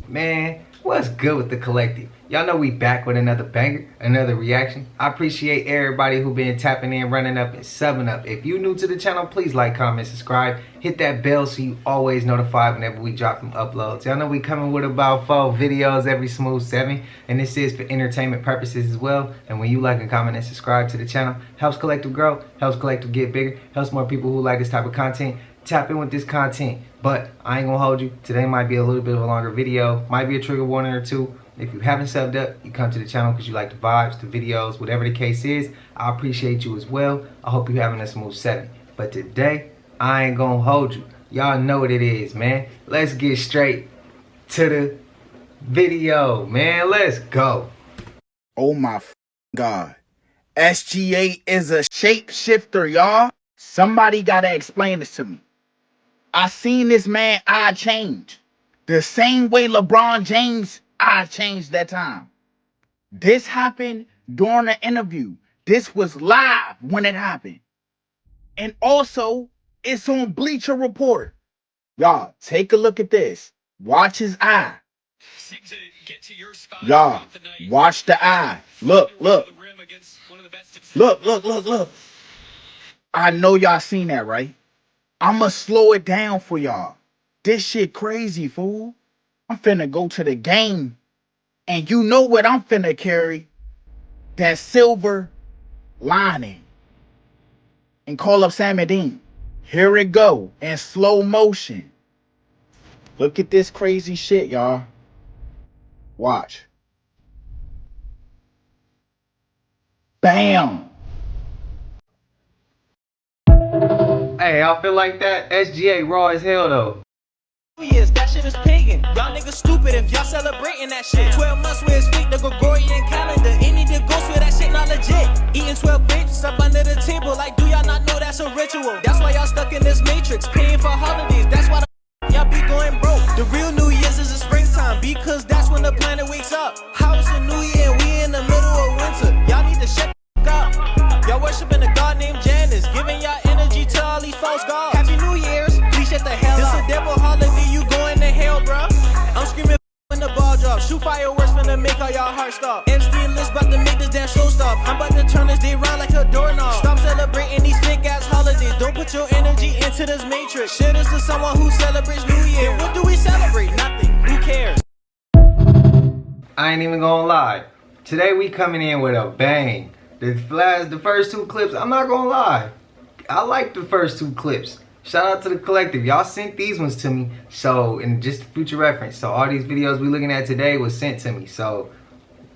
Man, what's good with the collective? Y'all know we back with another banger, another reaction. I appreciate everybody who been tapping in, running up, and subbing up. If you new to the channel, please like, comment, subscribe. Hit that bell so you always notified whenever we drop them uploads. Y'all know we coming with about 4 videos every smooth 7. And this is for entertainment purposes as well. And when you like and comment and subscribe to the channel, helps collective grow, helps collective get bigger, helps more people who like this type of content tap in with this content. But I ain't gonna hold you. Today might be a little bit of a longer video. Might be a trigger warning or two. If you haven't subbed up, you come to the channel because you like the vibes, the videos, whatever the case is. I appreciate you as well. I hope you're having a smooth 7. But today, I ain't gonna hold you. Y'all know what it is, man. Let's get straight to the video, man. Let's go. Oh my God. SGA is a shapeshifter, y'all. Somebody gotta explain this to me. I seen this man eye change. The same way LeBron James eye changed that time. This happened during the interview. This was live when it happened. And also, it's on Bleacher Report. Y'all, take a look at this. Watch his eye. Y'all, watch the eye. Look. Look. I know y'all seen that, right? I'ma slow it down for y'all. This shit crazy, fool. I'm finna go to the game. And you know what I'm finna carry? That silver lining. And call up Samadine. Here it go. In slow motion. Look at this crazy shit, y'all. Watch. Bam. Hey, y'all feel like that? SGA raw as hell though. Yes, that shit is pagan. Y'all niggas stupid if y'all celebrating that shit. 12 months with his feet, the Gregorian calendar. Any the ghost with that shit not legit. Eating 12 grapes up under the table. Like, do y'all not know that's a ritual? That's why y'all stuck in this matrix, paying for holidays. That's why y'all be going broke. The real New Year's is the springtime, because that's when the planet wakes up. How it's a new year and we in the middle of winter? Y'all need to shut the fuck up. Y'all worshiping a god named Janus, giving y'all energy to all these false gods. Happy New Year's, please shut the hell up. This a devil holiday, you going to hell, bruh. I'm screaming when the ball drop. Shoot fireworks finna make all y'all heart stop. Epstein list about to make this damn show stop. I'm about to turn this day round like a doorknob. Stop celebrating these fake ass holidays. Don't put your energy into this matrix. Share this to someone who celebrates New Year. What do we celebrate? Nothing. Who cares? I ain't even gonna lie. Today we coming in with a bang. The first 2 clips, I'm not gonna lie. I like the first 2 clips. Shout out to the collective. Y'all sent these ones to me. So, in just future reference. So, all these videos we looking at today was sent to me. So,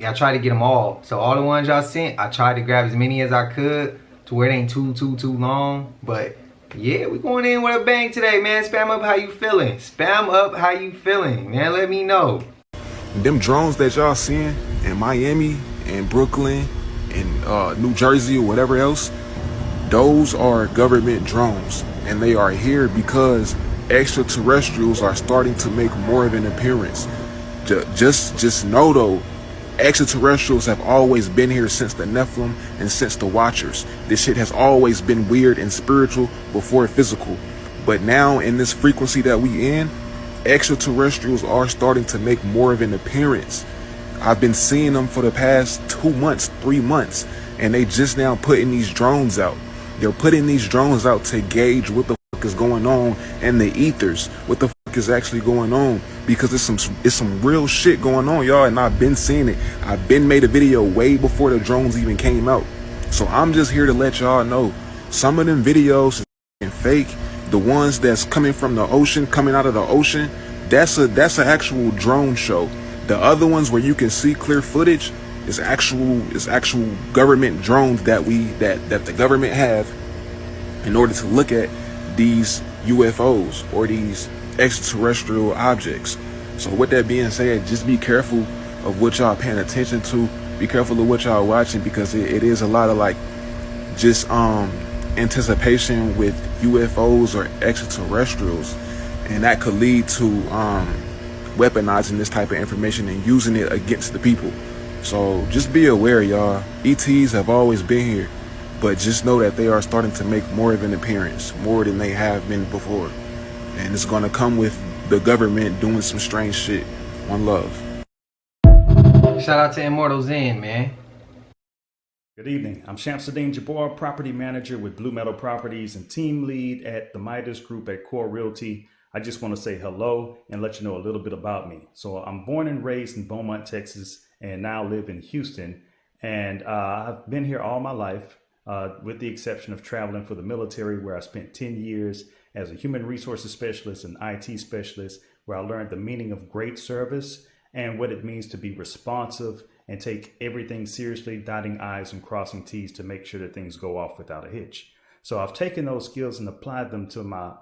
I tried to get them all. So, all the ones y'all sent, I tried to grab as many as I could to where it ain't too long. But, yeah, we going in with a bang today, man. Spam up how you feeling. Spam up how you feeling, man. Let me know. Them drones that y'all seeing in Miami and Brooklyn and New Jersey or whatever else, those are government drones, and they are here because extraterrestrials are starting to make more of an appearance. Just know though, extraterrestrials have always been here since the Nephilim and since the Watchers. This shit has always been weird and spiritual before physical, but now in this frequency that we in, extraterrestrials are starting to make more of an appearance. I've been seeing them for the past 2 months, 3 months, and they just now putting these drones out. They're putting these drones out to gauge what the fuck is going on in the ethers, what the fuck is actually going on, because it's some real shit going on, y'all, and I've been seeing it. I've been made a video way before the drones even came out. So I'm just here to let y'all know, some of them videos is fake. The ones that's coming from the ocean, coming out of the ocean, that's an actual drone show. The other ones where you can see clear footage is actual government drones that the government have in order to look at these UFOs or these extraterrestrial objects. So with that being said, just be careful of what y'all paying attention to. Be careful of what y'all watching, because it is a lot of like just anticipation with UFOs or extraterrestrials, and that could lead to weaponizing this type of information and using it against the people. So just be aware, y'all. ETs have always been here, but just know that they are starting to make more of an appearance, more than they have been before. and it's gonna come with the government doing some strange shit. One love. Shout out to Immortal Zen, man. Good evening. I'm Shamsuddin Jabbar, property manager with Blue Metal Properties and team lead at the Midas Group at Core Realty. I just want to say hello and let you know a little bit about me. So I'm born and raised in Beaumont, Texas, and now live in Houston. And I've been here all my life, with the exception of traveling for the military, where I spent 10 years as a human resources specialist and IT specialist, where I learned the meaning of great service and what it means to be responsive and take everything seriously, dotting I's and crossing T's to make sure that things go off without a hitch. So I've taken those skills and applied them to my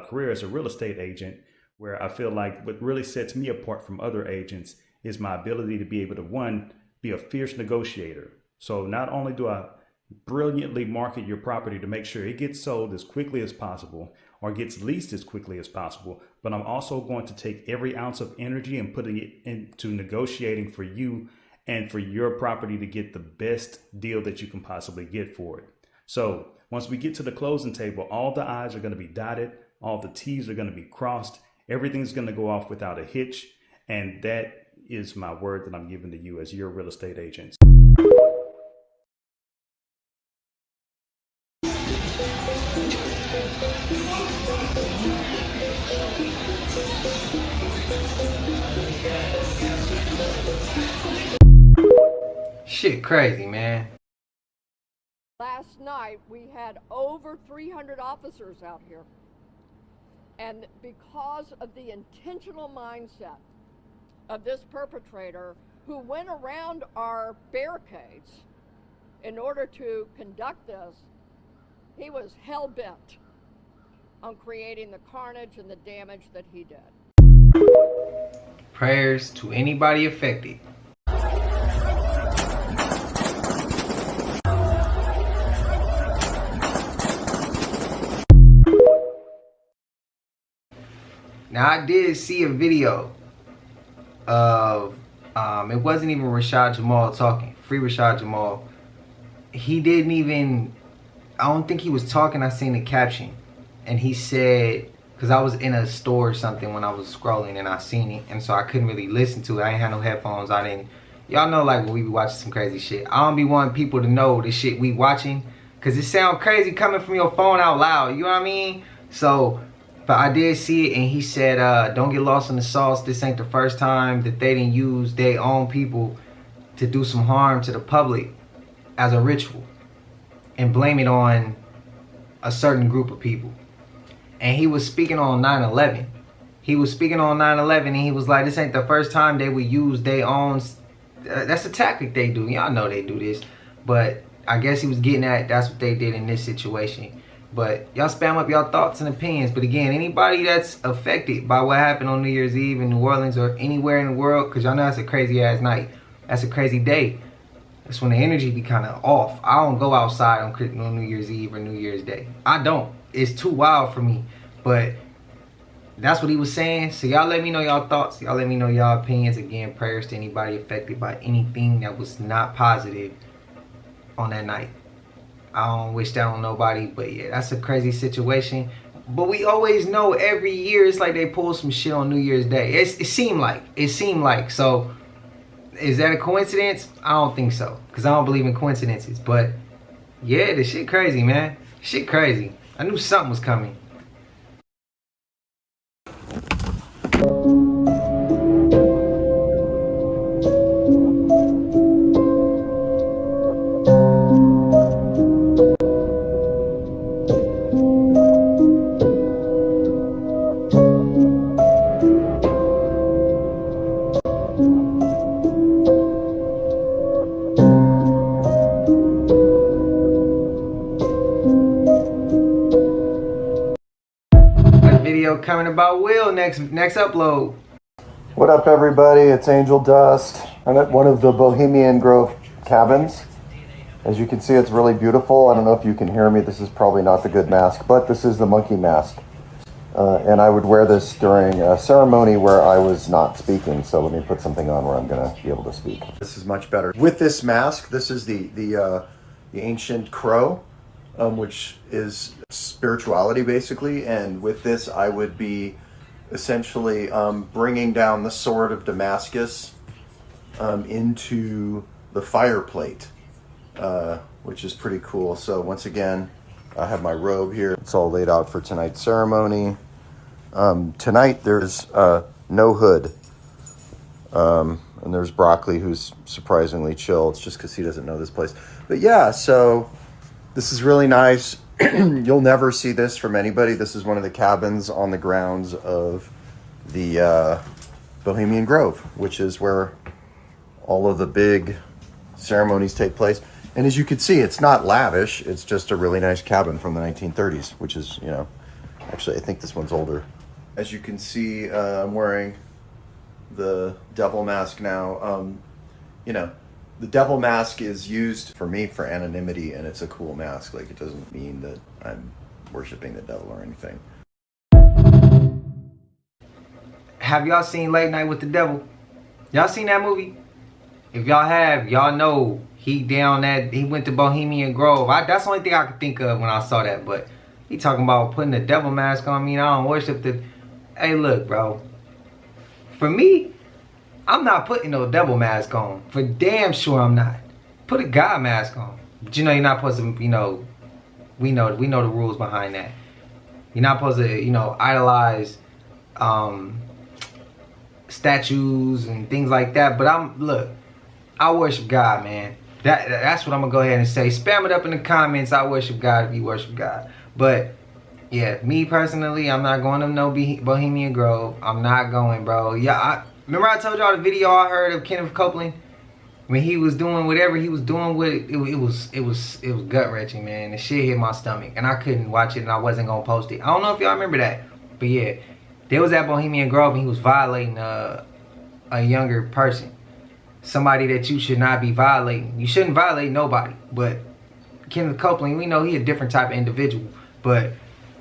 career as a real estate agent, where I feel like what really sets me apart from other agents is my ability to be able to, one, be a fierce negotiator. So not only do I brilliantly market your property to make sure it gets sold as quickly as possible or gets leased as quickly as possible, but I'm also going to take every ounce of energy and putting it into negotiating for you and for your property to get the best deal that you can possibly get for it. So once we get to the closing table, all the I's are going to be dotted, all the T's are going to be crossed, everything's going to go off without a hitch, and that is my word that I'm giving to you as your real estate agent. Shit crazy, man. Last night we had over 300 officers out here. And because of the intentional mindset of this perpetrator who went around our barricades in order to conduct this, he was hell-bent on creating the carnage and the damage that he did. Prayers to anybody affected. Now, I did see a video of, it wasn't even Rashad Jamal talking, free Rashad Jamal. He didn't even, I don't think he was talking, I seen the caption. And he said, because I was in a store or something when I was scrolling and I seen it, and so I couldn't really listen to it. I ain't had no headphones, I didn't, y'all know like when we be watching some crazy shit. I don't be wanting people to know the shit we watching, because it sound crazy coming from your phone out loud, you know what I mean? So, but I did see it, and he said, don't get lost in the sauce. This ain't the first time that they didn't use their own people to do some harm to the public as a ritual and blame it on a certain group of people. And he was speaking on 9/11. He was speaking on 9/11, and he was like, this ain't the first time they would use their own. That's a tactic they do. Y'all know they do this. But I guess he was getting at that's what they did in this situation. But y'all spam up y'all thoughts and opinions. But again, anybody that's affected by what happened on New Year's Eve in New Orleans or anywhere in the world, because y'all know that's a crazy ass night. That's a crazy day. That's when the energy be kind of off. I don't go outside on New Year's Eve or New Year's Day. I don't. It's too wild for me. But that's what he was saying. So y'all let me know y'all thoughts. Y'all let me know y'all opinions. Again, prayers to anybody affected by anything that was not positive on that night. I don't wish that on nobody, but yeah, that's a crazy situation. But we always know every year it's like they pull some shit on New Year's Day. It seemed like. So is that a coincidence? I don't think so, because I don't believe in coincidences. But yeah, this shit crazy, man. Shit crazy. I knew something was coming. Video coming about Will next upload. What up, everybody? It's Angel Dust. I'm at one of the Bohemian Grove cabins. As you can see, it's really beautiful. I don't know if you can hear me. This is probably not the good mask, but this is the monkey mask. And I would wear this during a ceremony where I was not speaking. So let me put something on where I'm going to be able to speak. This is much better. With this mask, this is the ancient crow, which is spirituality, basically. And with this, I would be essentially bringing down the sword of Damascus into the fire plate, which is pretty cool. So once again, I have my robe here. It's all laid out for tonight's ceremony. Tonight there's no hood. And there's Broccoli, who's surprisingly chill. It's just because he doesn't know this place. But yeah, so this is really nice. You'll never see this from anybody. This is one of the cabins on the grounds of the Bohemian Grove, which is where all of the big ceremonies take place. And as you can see, it's not lavish. It's just a really nice cabin from the 1930s, which is, you know, actually, I think this one's older. As you can see, I'm wearing the devil mask now. You know, the devil mask is used for me for anonymity, and it's a cool mask. Like, it doesn't mean that I'm worshiping the devil or anything. Have y'all seen Late Night with the Devil? Y'all seen that movie? If y'all have, y'all know he went to Bohemian Grove. That's the only thing I could think of when I saw that. But he talking about putting the devil mask on me and I don't worship the... Hey, look, bro. For me, I'm not putting no devil mask on. For damn sure I'm not. Put a God mask on. But you know you're not supposed to, you know, we know the rules behind that. You're not supposed to, you know, idolize statues and things like that. But look, I worship God, man. That's what I'm gonna go ahead and say. Spam it up in the comments. I worship God if you worship God. But yeah, me personally, I'm not going to no Bohemian Grove. I'm not going, bro. Yeah, remember I told y'all the video I heard of Kenneth Copeland when he was doing whatever he was doing with it. It was gut wrenching, man. The shit hit my stomach, and I couldn't watch it, and I wasn't gonna post it. I don't know if y'all remember that, but yeah, there was at Bohemian Grove, and he was violating a younger person. Somebody that you should not be violating. You shouldn't violate nobody. But Kenneth Copeland, we know he a different type of individual. But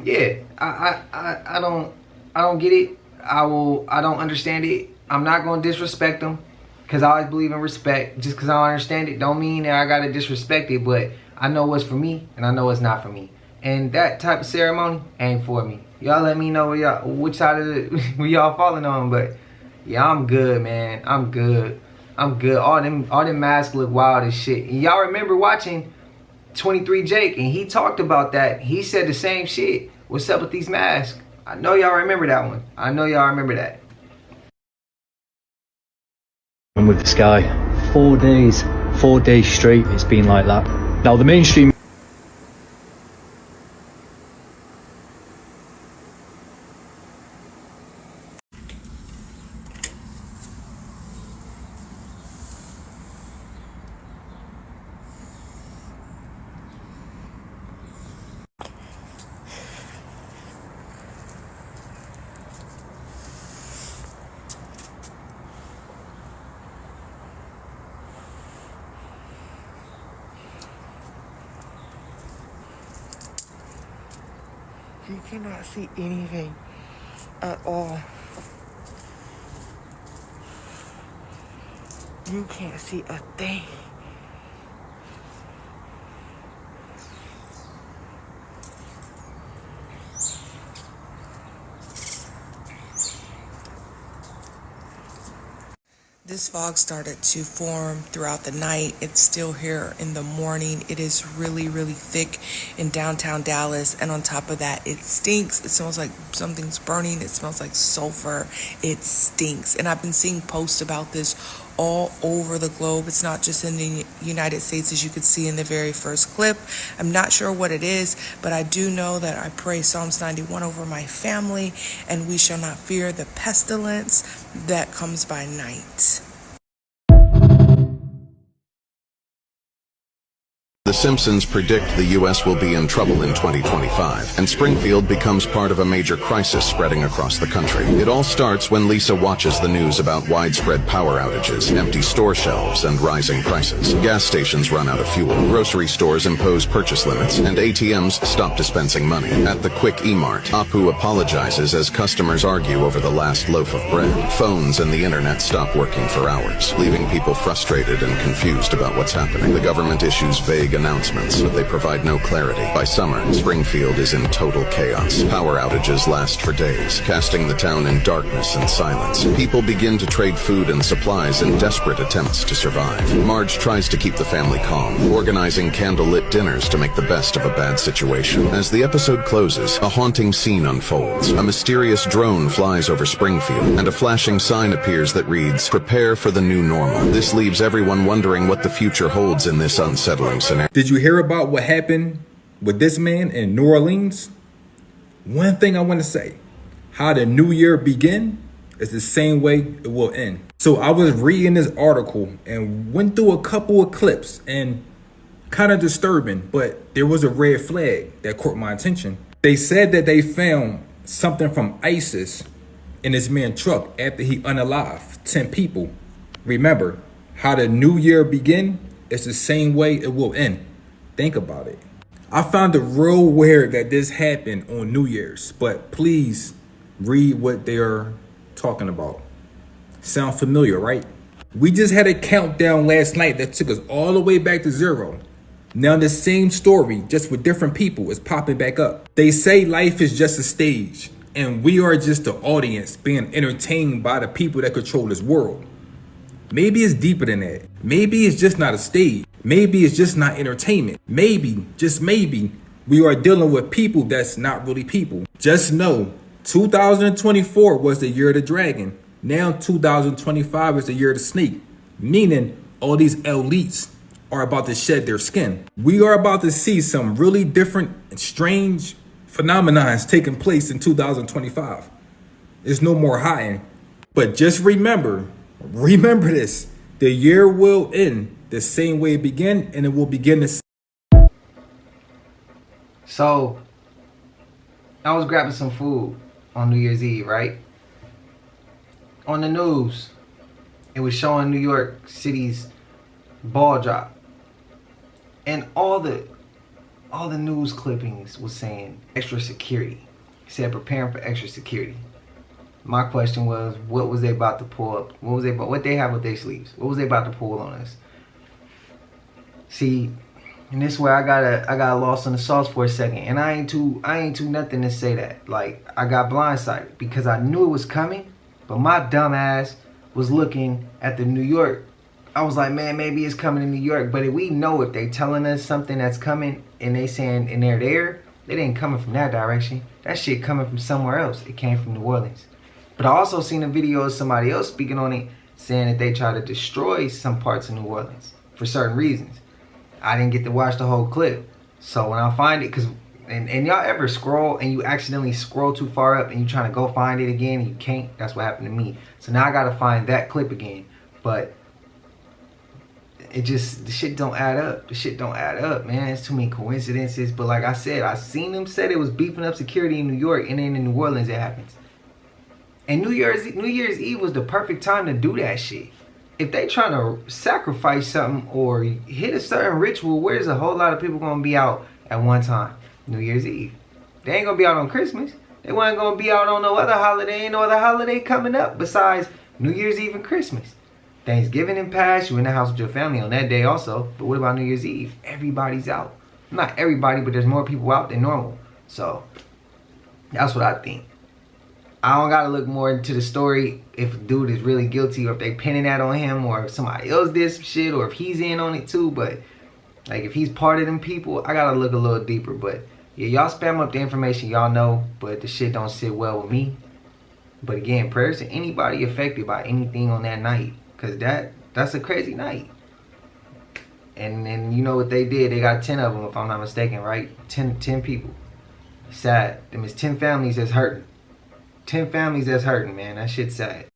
yeah, I don't get it. I don't understand it. I'm not gonna disrespect him, because I always believe in respect. Just because I don't understand it don't mean that I gotta disrespect it. But I know what's for me and I know what's not for me. And that type of ceremony ain't for me. Y'all let me know which side of it y'all falling on. But yeah, I'm good, man. I'm good. All them masks look wild as shit. And y'all remember watching 23 Jake, and he talked about that. He said the same shit. What's up with these masks? I know y'all remember that one. I know y'all remember that. And with the sky, 4 days straight, it's been like that. Now the mainstream... You cannot see anything at all. You can't see a thing. This fog started to form throughout the night. It's still here in the morning. It is really, really thick in downtown Dallas. And on top of that, it stinks. It smells like something's burning. It smells like sulfur. It stinks. And I've been seeing posts about this all over the globe. It's not just in the United States, as you could see in the very first clip. I'm not sure what it is, but I do know that I pray Psalms 91 over my family, and we shall not fear the pestilence that comes by night. The Simpsons predict the U.S. will be in trouble in 2025, and Springfield becomes part of a major crisis spreading across the country. It all starts when Lisa watches the news about widespread power outages, empty store shelves, and rising prices. Gas stations run out of fuel, grocery stores impose purchase limits, and ATMs stop dispensing money. At the Quick E-Mart, Apu apologizes as customers argue over the last loaf of bread. Phones and the internet stop working for hours, leaving people frustrated and confused about what's happening. The government issues vague and announcements, but they provide no clarity. By summer, Springfield is in total chaos. Power outages last for days, casting the town in darkness and silence. People begin to trade food and supplies in desperate attempts to survive. Marge tries to keep the family calm, organizing candlelit dinners to make the best of a bad situation. As the episode closes, a haunting scene unfolds. A mysterious drone flies over Springfield, and a flashing sign appears that reads, "Prepare for the new normal." This leaves everyone wondering what the future holds in this unsettling scenario. Did you hear about what happened with this man in New Orleans? One thing I want to say, how the new year begin is the same way it will end. So I was reading this article and went through a couple of clips, and kind of disturbing, but there was a red flag that caught my attention. They said that they found something from ISIS in this man's truck after he unalived 10 people. Remember, how the new year begin is the same way it will end. Think about it. I found it real weird that this happened on New Year's, but please read what they are talking about. Sound familiar, right? We just had a countdown last night that took us all the way back to 0. Now the same story, just with different people, is popping back up. They say life is just a stage, and we are just the audience being entertained by the people that control this world. Maybe it's deeper than that. Maybe it's just not a stage. Maybe it's just not entertainment. Maybe, just maybe, we are dealing with people that's not really people. Just know, 2024 was the year of the dragon. Now 2025 is the year of the snake. Meaning, all these elites are about to shed their skin. We are about to see some really different and strange phenomena taking place in 2025. There's no more hiding. But just remember this. The year will end the same way it began, and it will begin the same. So, I was grabbing some food on New Year's Eve, right? On the news, it was showing New York City's ball drop. And all the news clippings was saying extra security. It said preparing for extra security. My question was, what was they about to pull up? What they have up their sleeves? What was they about to pull on us? See, and this is where I got lost in the sauce for a second. And I ain't too nothing to say that. Like, I got blindsided because I knew it was coming, but my dumb ass was looking at the New York. I was like, man, maybe it's coming to New York. But if we know, if they telling us something that's coming and they saying and they're there, it ain't coming from that direction. That shit coming from somewhere else. It came from New Orleans. But I also seen a video of somebody else speaking on it, saying that they try to destroy some parts of New Orleans for certain reasons. I didn't get to watch the whole clip. So when I find it, and y'all ever scroll and you accidentally scroll too far up and you trying to go find it again and you can't? That's what happened to me. So now I got to find that clip again. But the shit don't add up. The shit don't add up, man. It's too many coincidences. But like I said, I seen them said it was beefing up security in New York, and then in New Orleans it happens. And New Year's Eve was the perfect time to do that shit. If they trying to sacrifice something or hit a certain ritual, where's a whole lot of people gonna be out at one time? New Year's Eve. They ain't gonna be out on Christmas. They wasn't gonna be out on no other holiday. Ain't no other holiday coming up besides New Year's Eve and Christmas. Thanksgiving and past, you in the house with your family on that day also. But what about New Year's Eve? Everybody's out. Not everybody, but there's more people out than normal. So that's what I think. I don't gotta look more into the story if a dude is really guilty, or if they pinning that on him, or if somebody else did some shit, or if he's in on it too. But like, if he's part of them people, I gotta look a little deeper. But yeah, y'all spam up the information y'all know, but the shit don't sit well with me. But again, prayers to anybody affected by anything on that night, cause that's a crazy night. And you know what they did? They got 10 of them, if I'm not mistaken, right? 10 people. Sad. Them is 10 families that's hurting. 10 families that's hurting, man. That shit's sad.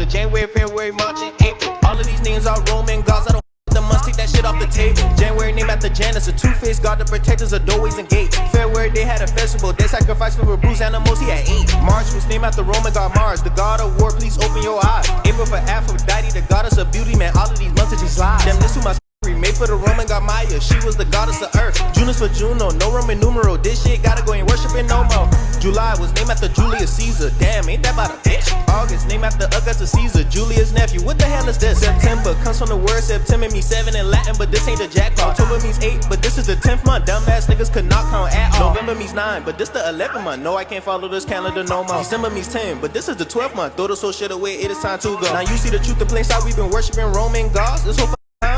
January, February, March, and April. All of these niggas are roaming. Guards, I don't the months, take that that shit off the table. January name after Janice, a two-faced guard the protectors of doorways and gates. February they had a festival, they sacrificed for bruised animals, he had 8. March was named after Roman god Mars, the god of war, please open your eyes. April for Aphrodite, the goddess of beauty, man, all of these months are just lies. Damn, this who my made for the Roman god Maya, she was the goddess of earth. June is for Juno, no Roman numeral, this shit gotta go and worship it no more. July was named after Julius Caesar, damn, ain't that about a bitch? August named after Augustus Caesar, Julius' nephew, what the hell is this? September comes from the word September, means 7 in Latin, but this ain't the jackpot. October means 8, but this is the 10th month, dumbass niggas could not count at all. November means 9, but this the 11th month, no I can't follow this calendar no more. December means 10, but this is the 12th month, throw this whole shit away, it is time to go. Now you see the truth in plain sight, we've been worshiping Roman gods, this whole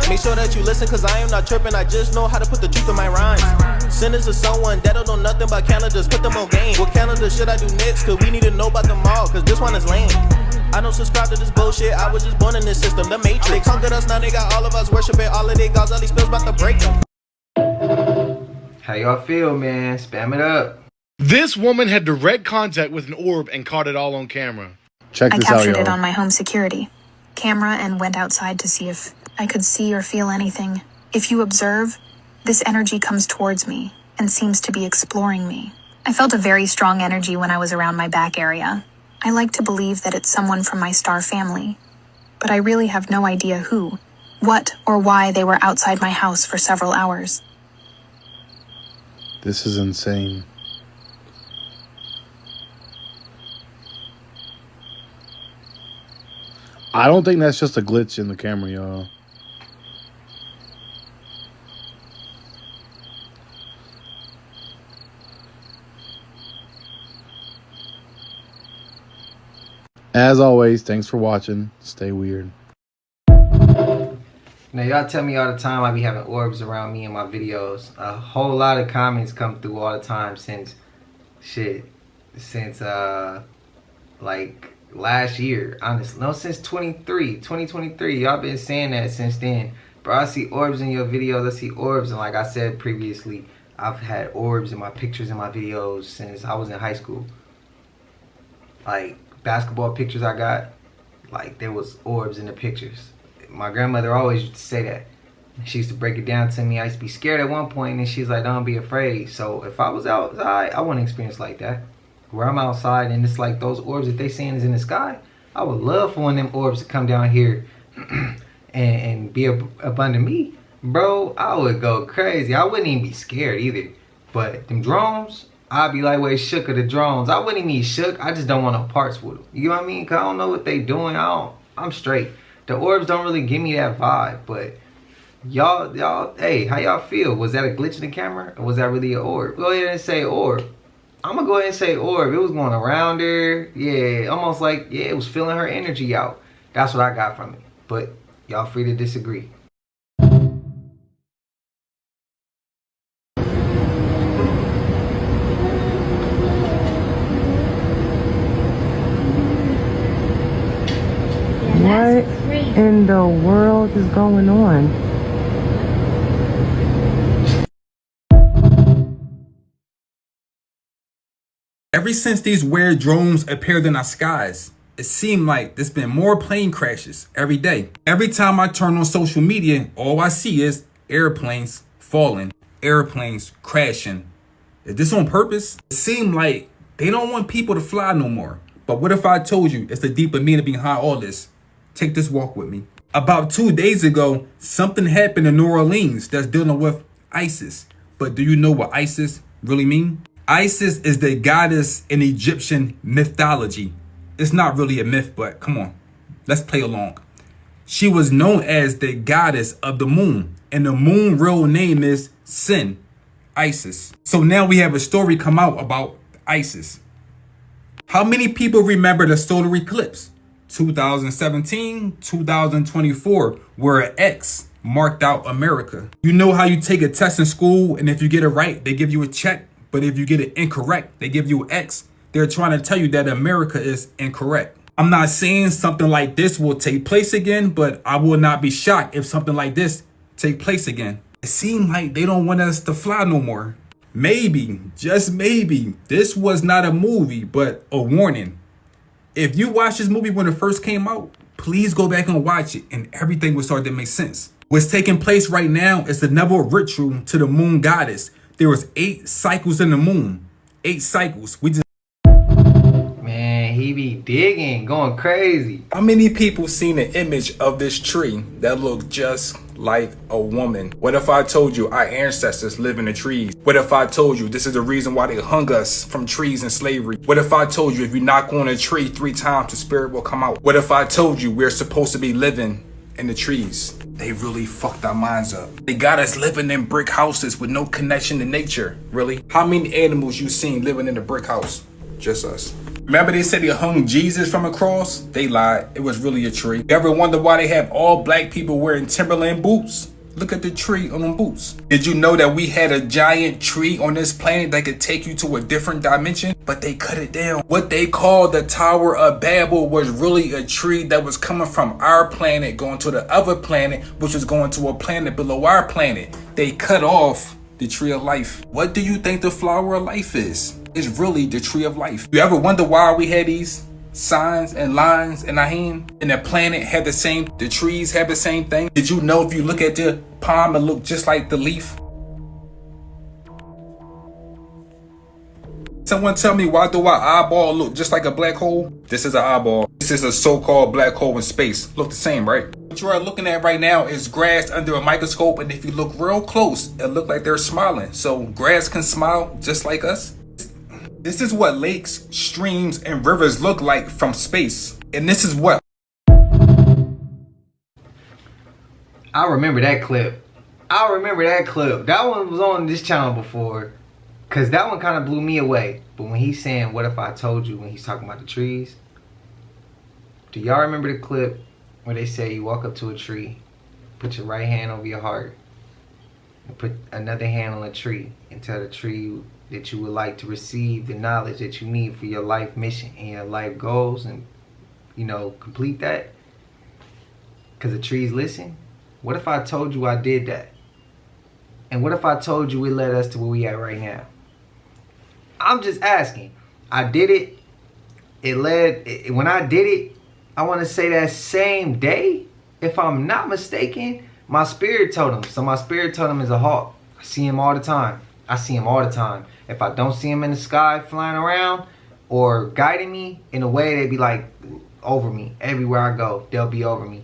make sure that you listen, cause I am not tripping, I just know how to put the truth in my rhymes. Sinners of someone that don't know nothing about calendars, put them on game. What calendar should I do next? Cause we need to know about them all, cause this one is lame. I don't subscribe to this bullshit, I was just born in this system, the matrix. They conquered us, now they got all of us worshiping all of their gods, all these spells about to break them. How y'all feel, man? Spam it up. This woman had direct contact with an orb and caught it all on camera. Check I this out, captured it y'all. on my home security camera and went outside to see if I could see or feel anything. If you observe, this energy comes towards me and seems to be exploring me. I felt a very strong energy when I was around my back area. I like to believe that it's someone from my star family, but I really have no idea who, what, or why they were outside my house for several hours. This is insane. I don't think that's just a glitch in the camera, y'all. As always, thanks for watching. Stay weird. Now, y'all tell me all the time I be having orbs around me in my videos. A whole lot of comments come through all the time since like last year, honestly. No, since 2023. Y'all been saying that since then. Bro, I see orbs in your videos. I see orbs, and like I said previously, I've had orbs in my pictures in my videos since I was in high school. Like basketball pictures I got, like there was orbs in the pictures. My grandmother always used to say that. She used to break it down to me. I used to be scared at one point, and she's like, don't be afraid. So if I was outside, I want to experience like that. Where I'm outside and it's like those orbs that they saying is in the sky. I would love for one of them orbs to come down here and be up under me. Bro, I would go crazy. I wouldn't even be scared either. But them drones, I'd be like way shook of the drones. I wouldn't even be shook. I just don't want no parts with them. You know what I mean? Cause I don't know what they doing. I'm straight. The orbs don't really give me that vibe. But y'all, hey, how y'all feel? Was that a glitch in the camera? Or was that really an orb? Go ahead and say orb. I'm gonna go ahead and say orb. It was going around her. Yeah, almost like, yeah, it was feeling her energy out. That's what I got from it. But y'all free to disagree. What in the world is going on? Ever since these weird drones appeared in our skies, it seemed like there's been more plane crashes every day. Every time I turn on social media, all I see is airplanes falling, airplanes crashing. Is this on purpose? It seemed like they don't want people to fly no more. But what if I told you it's the deeper meaning behind all this? Take this walk with me. About 2 days ago, something happened in New Orleans that's dealing with ISIS. But do you know what ISIS really mean? Isis is the goddess in Egyptian mythology. It's not really a myth, but come on, let's play along. She was known as the goddess of the moon, and the moon real name is Sin, Isis. So now we have a story come out about Isis. How many people remember the solar eclipse? 2017, 2024, where an X marked out America. You know how you take a test in school, and if you get it right, they give you a check. But if you get it incorrect, they give you an X. They're trying to tell you that America is incorrect. I'm not saying something like this will take place again, but I will not be shocked if something like this take place again. It seems like they don't want us to fly no more. Maybe, just maybe, this was not a movie, but a warning. If you watched this movie when it first came out, please go back and watch it and everything will start to make sense. What's taking place right now is another ritual to the moon goddess. There was 8 cycles in the moon. 8 cycles. Man, he be digging, going crazy. How many people seen an image of this tree that looked just like a woman? What if I told you our ancestors live in the trees? What if I told you this is the reason why they hung us from trees and slavery? What if I told you if you knock on a tree 3 times, the spirit will come out? What if I told you we're supposed to be living in the trees? They really fucked our minds up. They got us living in brick houses with no connection to nature. Really? How many animals you seen living in a brick house? Just us. Remember they said they hung Jesus from a cross? They lied. It was really a tree. You ever wonder why they have all black people wearing Timberland boots? Look at the tree on them boots. Did you know that we had a giant tree on this planet that could take you to a different dimension? But they cut it down. What they called the Tower of Babel was really a tree that was coming from our planet going to the other planet, which was going to a planet below our planet. They cut off the tree of life. What do you think the flower of life is? It's really the tree of life. You ever wonder why we had these signs and lines in our hand? And the planet had the same, the trees have the same thing. Did you know if you look at the palm, it look just like the leaf? Someone tell me, why do our eyeball look just like a black hole? This is an eyeball. This is a so-called black hole in space. Look the same, right? What you are looking at right now is grass under a microscope, and if you look real close, it look like they're smiling. So grass can smile just like us. This is what lakes, streams, and rivers look like from space. And this is what... I remember that clip. That one was on this channel before. Because that one kind of blew me away. But when he's saying, what if I told you, when he's talking about the trees. Do y'all remember the clip where they say you walk up to a tree, put your right hand over your heart, and put another hand on a tree, and tell the tree that you would like to receive the knowledge that you need for your life mission and your life goals, and, you know, complete that? Because the trees listen. What if I told you I did that? And what if I told you it led us to where we at right now? I'm just asking. I did it. When I did it, I want to say that same day, if I'm not mistaken, my spirit told him. So my spirit told him is a hawk. I see him all the time. If I don't see him in the sky flying around or guiding me in a way, they be like over me. Everywhere I go, they'll be over me.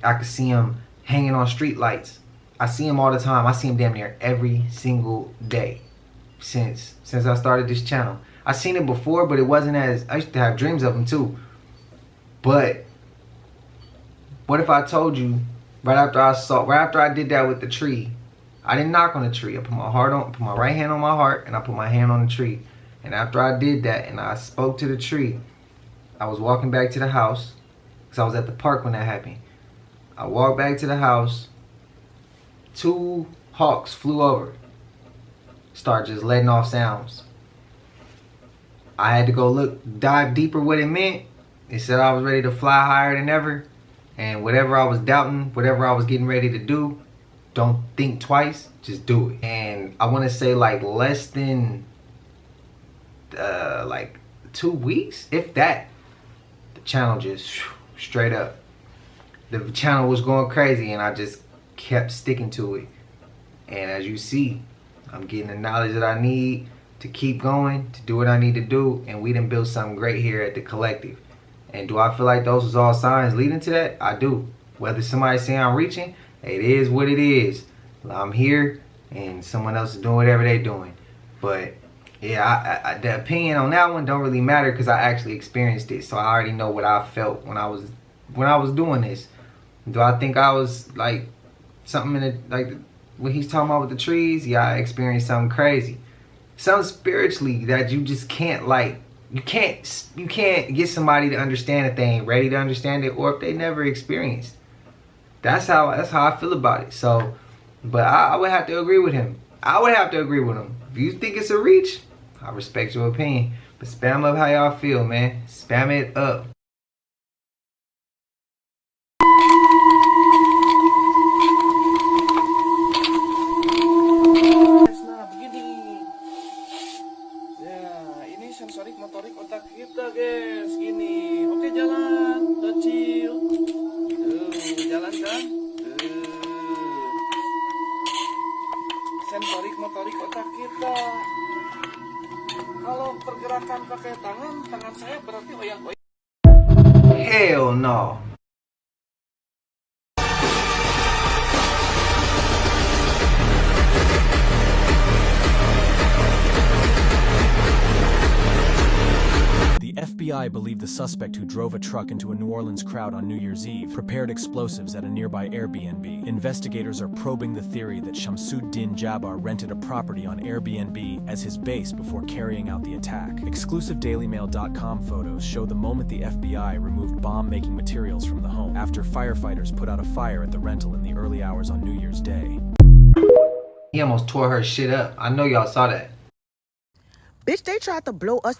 I could see him hanging on street lights. I see him all the time. I see him damn near every single day since I started this channel. I seen it before, but it wasn't as... I used to have dreams of him too. But what if I told you right after I did that with the tree? I didn't knock on the tree. I put my right hand on my heart, and I put my hand on the tree. And after I did that and I spoke to the tree, I was walking back to the house because I was at the park when that happened. I walked back to the house. 2 hawks flew over. Start just letting off sounds. I had to go dive deeper what it meant. It said I was ready to fly higher than ever. And whatever I was doubting, whatever I was getting ready to do, don't think twice, just do it. And I want to say like less than like 2 weeks, if that, the channel just straight up. The channel was going crazy, and I just kept sticking to it. And as you see, I'm getting the knowledge that I need to keep going, to do what I need to do, and we done built something great here at the collective. And do I feel like those was all signs leading to that? I do. Whether somebody's saying I'm reaching, it is what it is. I'm here, and someone else is doing whatever they're doing. But yeah, the opinion on that one don't really matter because I actually experienced it, so I already know what I felt when I was doing this. Do I think I was like something in it, like what he's talking about with the trees? Yeah, I experienced something crazy, something spiritually that you just can't you can't get somebody to understand if they ain't ready to understand it, or if they never experienced. That's how I feel about it. So, but I would have to agree with him. If you think it's a reach, I respect your opinion. But spam up how y'all feel, man. Spam it up. Nah, begini. Ya, ini sensorik motorik otak kita, guys. Gini. Oke, jalan. Udah chill. Tuh, jalan kan? Tuh. Hell no. The FBI believed the suspect who drove a truck into a New Orleans crowd on New Year's Eve prepared explosives at a nearby Airbnb. Investigators are probing the theory that Shamsuddin Jabbar rented a property on Airbnb as his base before carrying out the attack. Exclusive DailyMail.com photos show the moment the FBI removed bomb-making materials from the home after firefighters put out a fire at the rental in the early hours on New Year's Day. He almost tore her shit up. I know y'all saw that. Bitch, they tried to blow us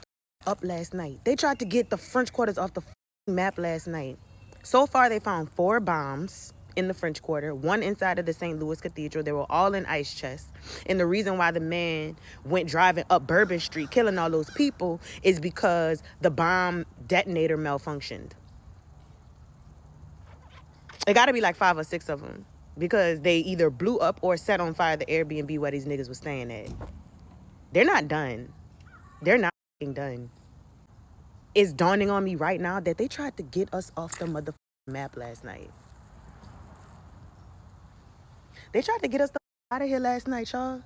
up last night. They tried to get the French Quarters off the map last night. So far, they found 4 bombs in the French Quarter, 1 inside of the St. Louis Cathedral. They were all in ice chests. And the reason why the man went driving up Bourbon Street, killing all those people, is because the bomb detonator malfunctioned. It got to be like 5 or 6 of them, because they either blew up or set on fire the Airbnb where these niggas was staying at. They're not done. They're not done. It's dawning on me right now that they tried to get us off the motherfucking map last night. They tried to get us out of here last night, y'all.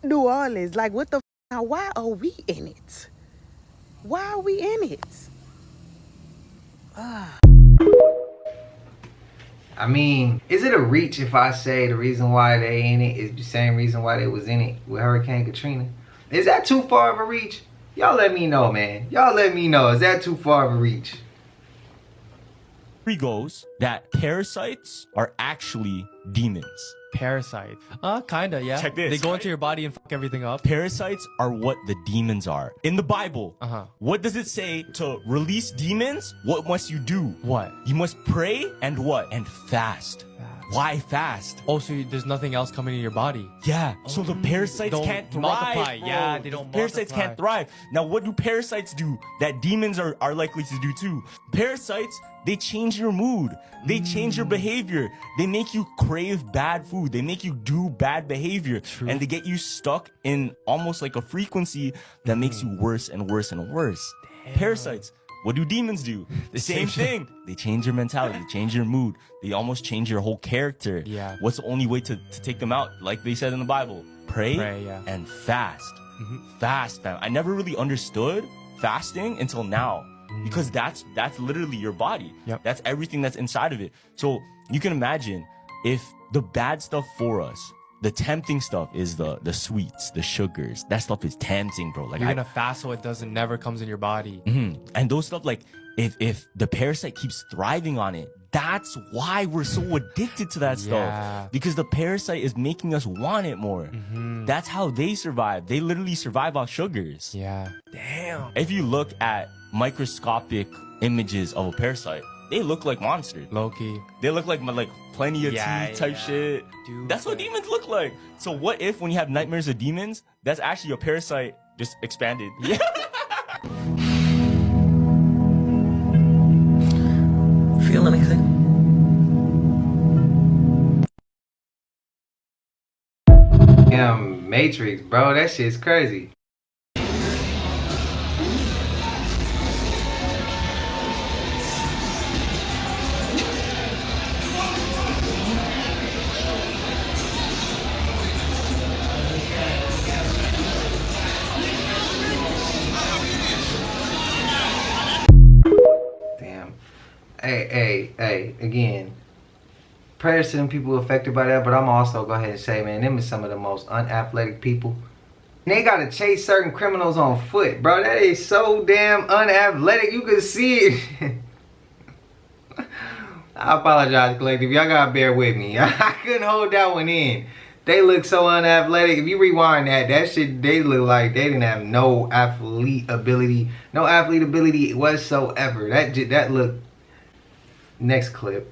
New Orleans, like what the now? Why are we in it? Why are we in it? I mean, is it a reach if I say the reason why they in it is the same reason why they was in it with Hurricane Katrina? Is that too far of a reach? Y'all let me know, man. Y'all let me know. Is that too far of a reach? Theory goes that parasites are actually demons. Parasite. Kinda, yeah. Check this. They go into your body and fuck everything up. Parasites are what the demons are. In the Bible, what does it say to release demons? What must you do? What? You must pray and what? And fast. Why fast? Oh, so there's nothing else coming in your body. Yeah, so the parasites can't thrive. Multiply. Bro. Yeah, they don't Parasites multiply. can't thrive. Now, what do parasites do that demons are likely to do too? Parasites, they change your mood. They change your behavior. They make you crave bad food. They make you do bad behavior. True. And they get you stuck in almost like a frequency that makes you worse and worse and worse. Damn. Parasites. What do demons do? The same thing. They change your mentality, they change your mood. They almost change your whole character. Yeah. What's the only way to take them out? Like they said in the Bible, pray yeah. and fast. Fast, man. I never really understood fasting until now. Because that's literally your body. Yep. That's everything that's inside of it. So you can imagine if the bad stuff for us, the tempting stuff is the sweets, the sugars. That stuff is tempting, bro. Like you're gonna fast so it never comes in your body. And those stuff, like if the parasite keeps thriving on it, that's why we're so addicted to that stuff. Because the parasite is making us want it more. That's how they survive. They literally survive off sugars. Yeah. Damn. If you look at microscopic images of a parasite, they look like monsters. Low-key. They look like plenty of teeth type shit. Dude, that's what demons look like. So what if when you have nightmares of demons, that's actually a parasite just expanded? Yeah. Feel anything? Damn, Matrix, bro. That shit's crazy. Hey, again, prayers to them people affected by that, but I'm also go ahead and say, man, them is some of the most unathletic people. And they gotta chase certain criminals on foot, bro. That is so damn unathletic. You can see it. I apologize, collective. Y'all gotta bear with me. I couldn't hold that one in. They look so unathletic. If you rewind that shit, they look like they didn't have no athlete ability whatsoever. That looked. Next clip.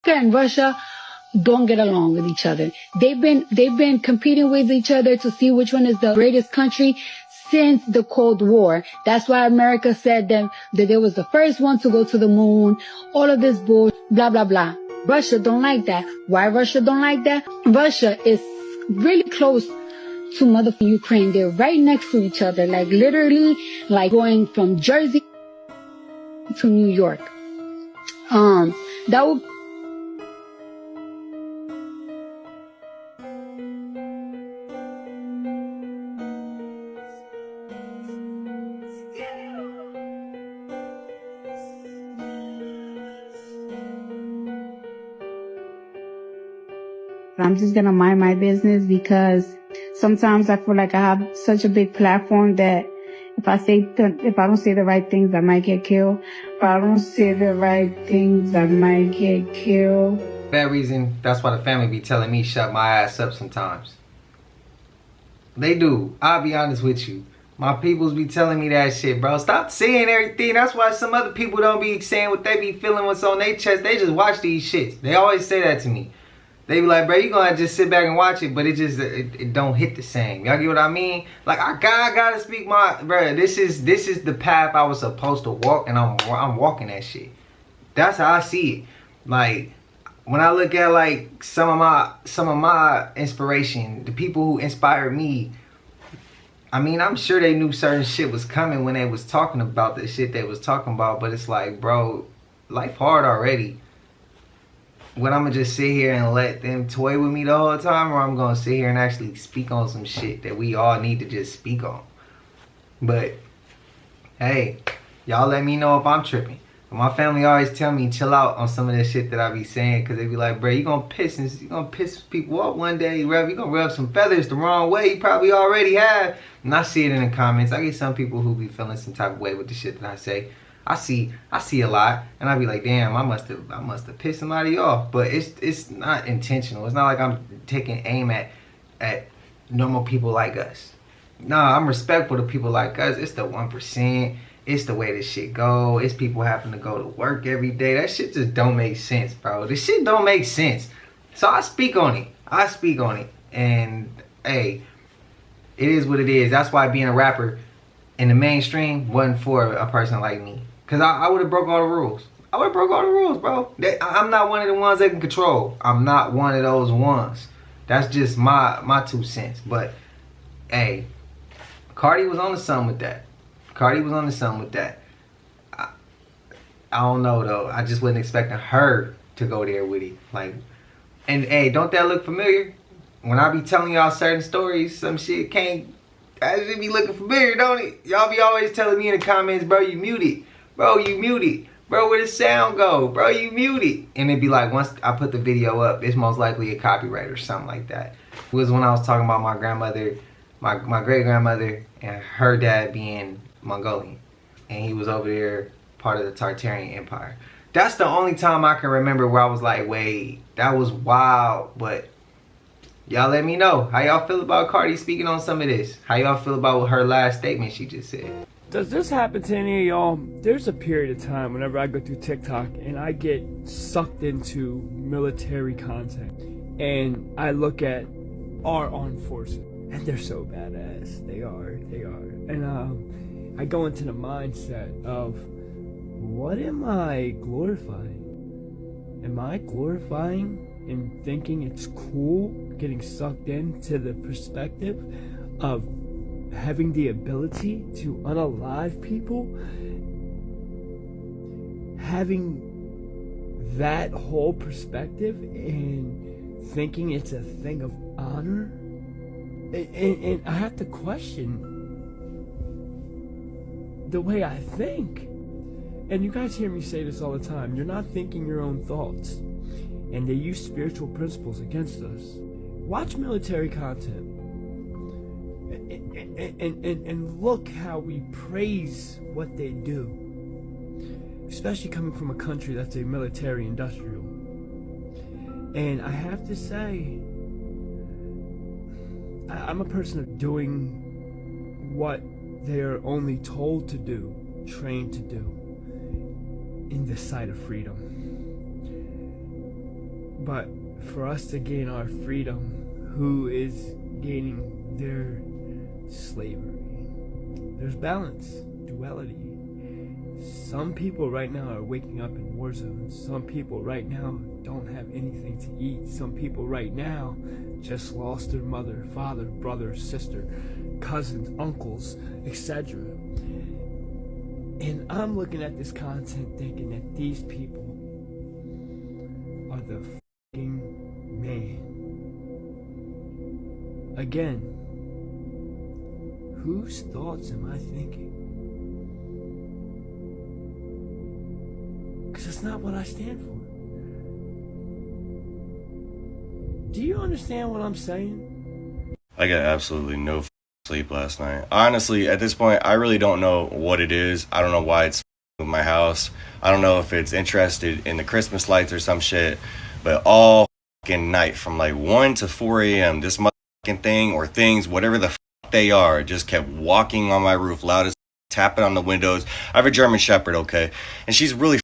And Russia don't get along with each other. They've been competing with each other to see which one is the greatest country since the Cold War. That's why America said that they was the first one to go to the moon. All of this bull, blah blah blah. Russia don't like that. Why Russia don't like that? Russia is really close to motherfucking Ukraine. They're right next to each other, like literally, like going from Jersey to New York. That would. I'm just gonna mind my business because sometimes I feel like I have such a big platform that if I don't say the right things, I might get killed. If I don't say the right things, I might get killed. That reason, that's why the family be telling me shut my ass up sometimes. They do. I'll be honest with you. My peoples be telling me that shit, bro. Stop saying everything. That's why some other people don't be saying what they be feeling, what's on their chest. They just watch these shits. They always say that to me. They be like, bro, you gonna just sit back and watch it, but it don't hit the same. Y'all get what I mean? Like, I gotta speak my, bro. This is the path I was supposed to walk, and I'm walking that shit. That's how I see it. Like, when I look at like some of my inspiration, the people who inspired me, I mean, I'm sure they knew certain shit was coming when they was talking about the shit they was talking about, but it's like, bro, life hard already. When I'm gonna just sit here and let them toy with me the whole time, or I'm gonna sit here and actually speak on some shit that we all need to just speak on. But hey, y'all let me know if I'm tripping. My family always tell me chill out on some of that shit that I be saying, because they be like, bro, you gonna piss people off one day, Rev. You gonna rub some feathers the wrong way. You probably already have. And I see it in the comments. I get some people who be feeling some type of way with the shit that I say. I see a lot, and I be like, damn, I must have pissed somebody off. But it's not intentional. It's not like I'm taking aim at normal people like us. Nah, I'm respectful to people like us. It's the 1%. It's the way this shit go. It's people having to go to work every day. That shit just don't make sense, bro. This shit don't make sense. So I speak on it. And hey, it is what it is. That's why being a rapper in the mainstream wasn't for a person like me. Because I would have broke all the rules. Bro. I'm not one of the ones they can control. I'm not one of those ones. That's just my 2 cents. But, hey, Cardi was on to something with that. I don't know, though. I just wasn't expecting her to go there with it. Like, and, hey, don't that look familiar? When I be telling y'all certain stories, some shit can't... I just be looking familiar, don't it? Y'all be always telling me in the comments, bro, you muted. Bro, you muted. Bro, where the sound go? Bro, you muted. And it'd be like, once I put the video up, it's most likely a copyright or something like that. It was when I was talking about my grandmother, my great-grandmother, and her dad being Mongolian. And he was over there, part of the Tartarian Empire. That's the only time I can remember where I was like, wait, that was wild. But y'all let me know. How y'all feel about Cardi speaking on some of this? How y'all feel about her last statement she just said? Does this happen to any of y'all? There's a period of time whenever I go through TikTok and I get sucked into military content. And I look at our armed forces. And they're so badass. They are. And I go into the mindset of, what am I glorifying? Am I glorifying and thinking it's cool getting sucked into the perspective of having the ability to unalive people? Having that whole perspective and thinking it's a thing of honor? And I have to question the way I think. And you guys hear me say this all the time. You're not thinking your own thoughts. And they use spiritual principles against us. Watch military content. And look how we praise what they do. Especially coming from a country that's a military industrial. And I have to say, I'm a person of doing what they're only told to do, trained to do, in the sight of freedom. But for us to gain our freedom, who is gaining their slavery? There's balance, duality. Some people right now are waking up in war zones. Some people right now don't have anything to eat. Some people right now just lost their mother, father, brother, sister, cousins, uncles, etc. And I'm looking at this content thinking that these people are the fucking man. Again, whose thoughts am I thinking? Because it's not what I stand for. Do you understand what I'm saying? I got absolutely no sleep last night. Honestly, at this point, I really don't know what it is. I don't know why it's with my house. I don't know if it's interested in the Christmas lights or some shit. But all fucking night, from like 1 to 4 a.m., this motherfucking thing or things, whatever the fuck they are, just kept walking on my roof, loud as tapping on the windows. I have a German Shepherd, okay? And she's really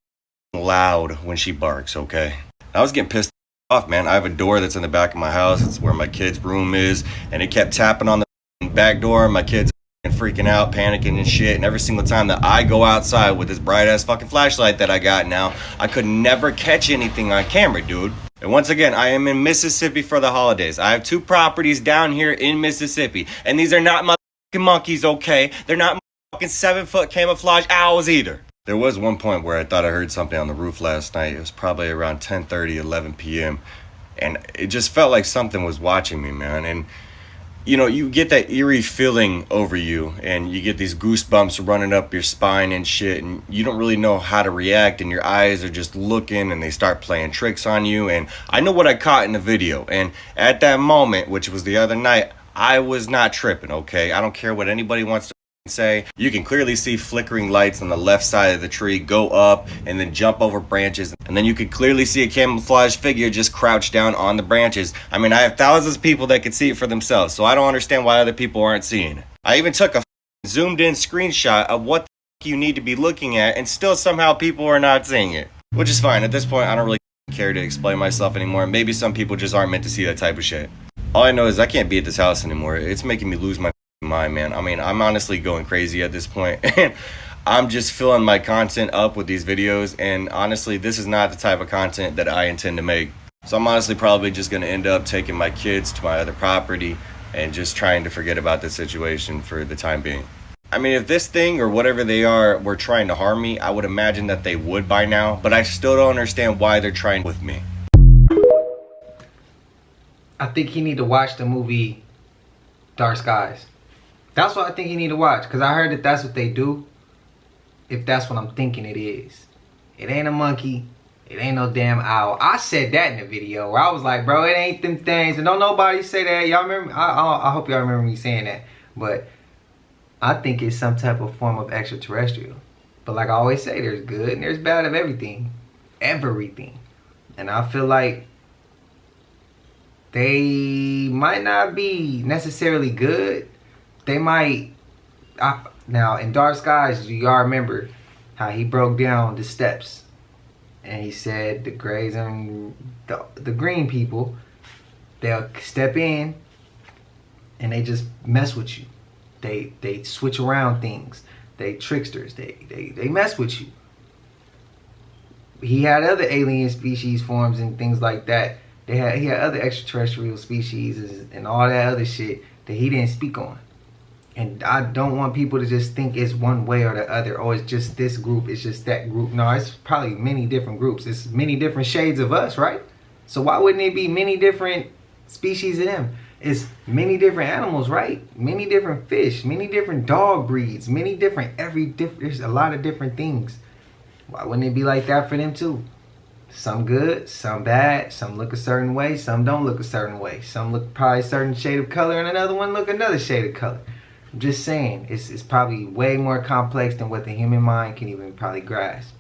loud when she barks, okay? I was getting pissed off, man. I have a door that's in the back of my house. It's where my kid's room is. And it kept tapping on the back door. My kids freaking out, panicking and shit. And every single time that I go outside with this bright ass fucking flashlight that I got now, I could never catch anything on camera, dude. And once again, I am in Mississippi for the holidays. I have 2 properties down here in Mississippi. And these are not motherfucking monkeys, okay? They're not motherfucking 7-foot camouflage owls either. There was one point where I thought I heard something on the roof last night. It was probably around 10:30, 11 p.m. And it just felt like something was watching me, man. And you know, you get that eerie feeling over you and you get these goosebumps running up your spine and shit, and you don't really know how to react, and your eyes are just looking and they start playing tricks on you. And I know what I caught in the video, and at that moment, which was the other night, I was not tripping, okay? I don't care what anybody wants to say. You can clearly see flickering lights on the left side of the tree go up and then jump over branches, and then you could clearly see a camouflage figure just crouch down on the branches. I mean, I have thousands of people that could see it for themselves, so I don't understand why other people aren't seeing it. I even took a zoomed in screenshot of what the you need to be looking at, and still somehow people are not seeing it, which is fine. At this point, I don't really care to explain myself anymore. Maybe some people just aren't meant to see that type of shit. All I know is I can't be at this house anymore. It's making me lose my mind, man. I mean, I'm honestly going crazy at this point. And I'm just filling my content up with these videos, and honestly, this is not the type of content that I intend to make. So I'm honestly probably just going to end up taking my kids to my other property and just trying to forget about the situation for the time being. I mean, if this thing or whatever they are were trying to harm me, I would imagine that they would by now, but I still don't understand why they're trying with me. I think he need to watch the movie Dark Skies. That's what I think you need to watch, because I heard that that's what they do, if that's what I'm thinking it is. It ain't a monkey. It ain't no damn owl. I said that in the video where I was like, bro, it ain't them things. And don't nobody say that. Y'all remember? I hope y'all remember me saying that. But I think it's some type of form of extraterrestrial. But like I always say, there's good and there's bad of everything. Everything. And I feel like they might not be necessarily good. They might, now in Dark Skies, do y'all remember how he broke down the steps? And he said the grays and the green people, they'll step in and they just mess with you. They switch around things. They tricksters. They mess with you. He had other alien species forms and things like that. He had other extraterrestrial species and all that other shit that he didn't speak on. And I don't want people to just think it's one way or the other. Or it's just this group, it's just that group. No, it's probably many different groups. It's many different shades of us, right? So why wouldn't it be many different species of them? It's many different animals, right? Many different fish, many different dog breeds, many different, there's a lot of different things. Why wouldn't it be like that for them too? Some good, some bad, some look a certain way, some don't look a certain way. Some look probably a certain shade of color and another one look another shade of color. I'm just saying, it's probably way more complex than what the human mind can even probably grasp.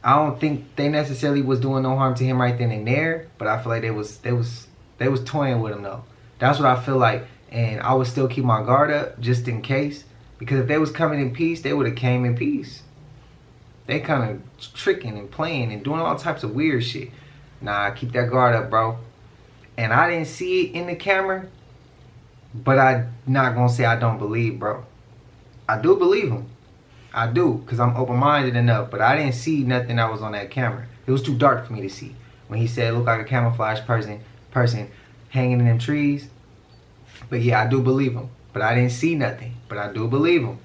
I don't think they necessarily was doing no harm to him right then and there, but I feel like they was toying with him though. That's what I feel like, and I would still keep my guard up just in case, because if they was coming in peace, they would have came in peace. They kind of tricking and playing and doing all types of weird shit. Nah, keep that guard up, bro. And I didn't see it in the camera, but I'm not gonna say I don't believe, bro. I do believe him. I do, because I'm open-minded enough, but I didn't see nothing that was on that camera. It was too dark for me to see. When he said it looked like a camouflage person hanging in them trees. But yeah, I do believe him. But I didn't see nothing. But I do believe him.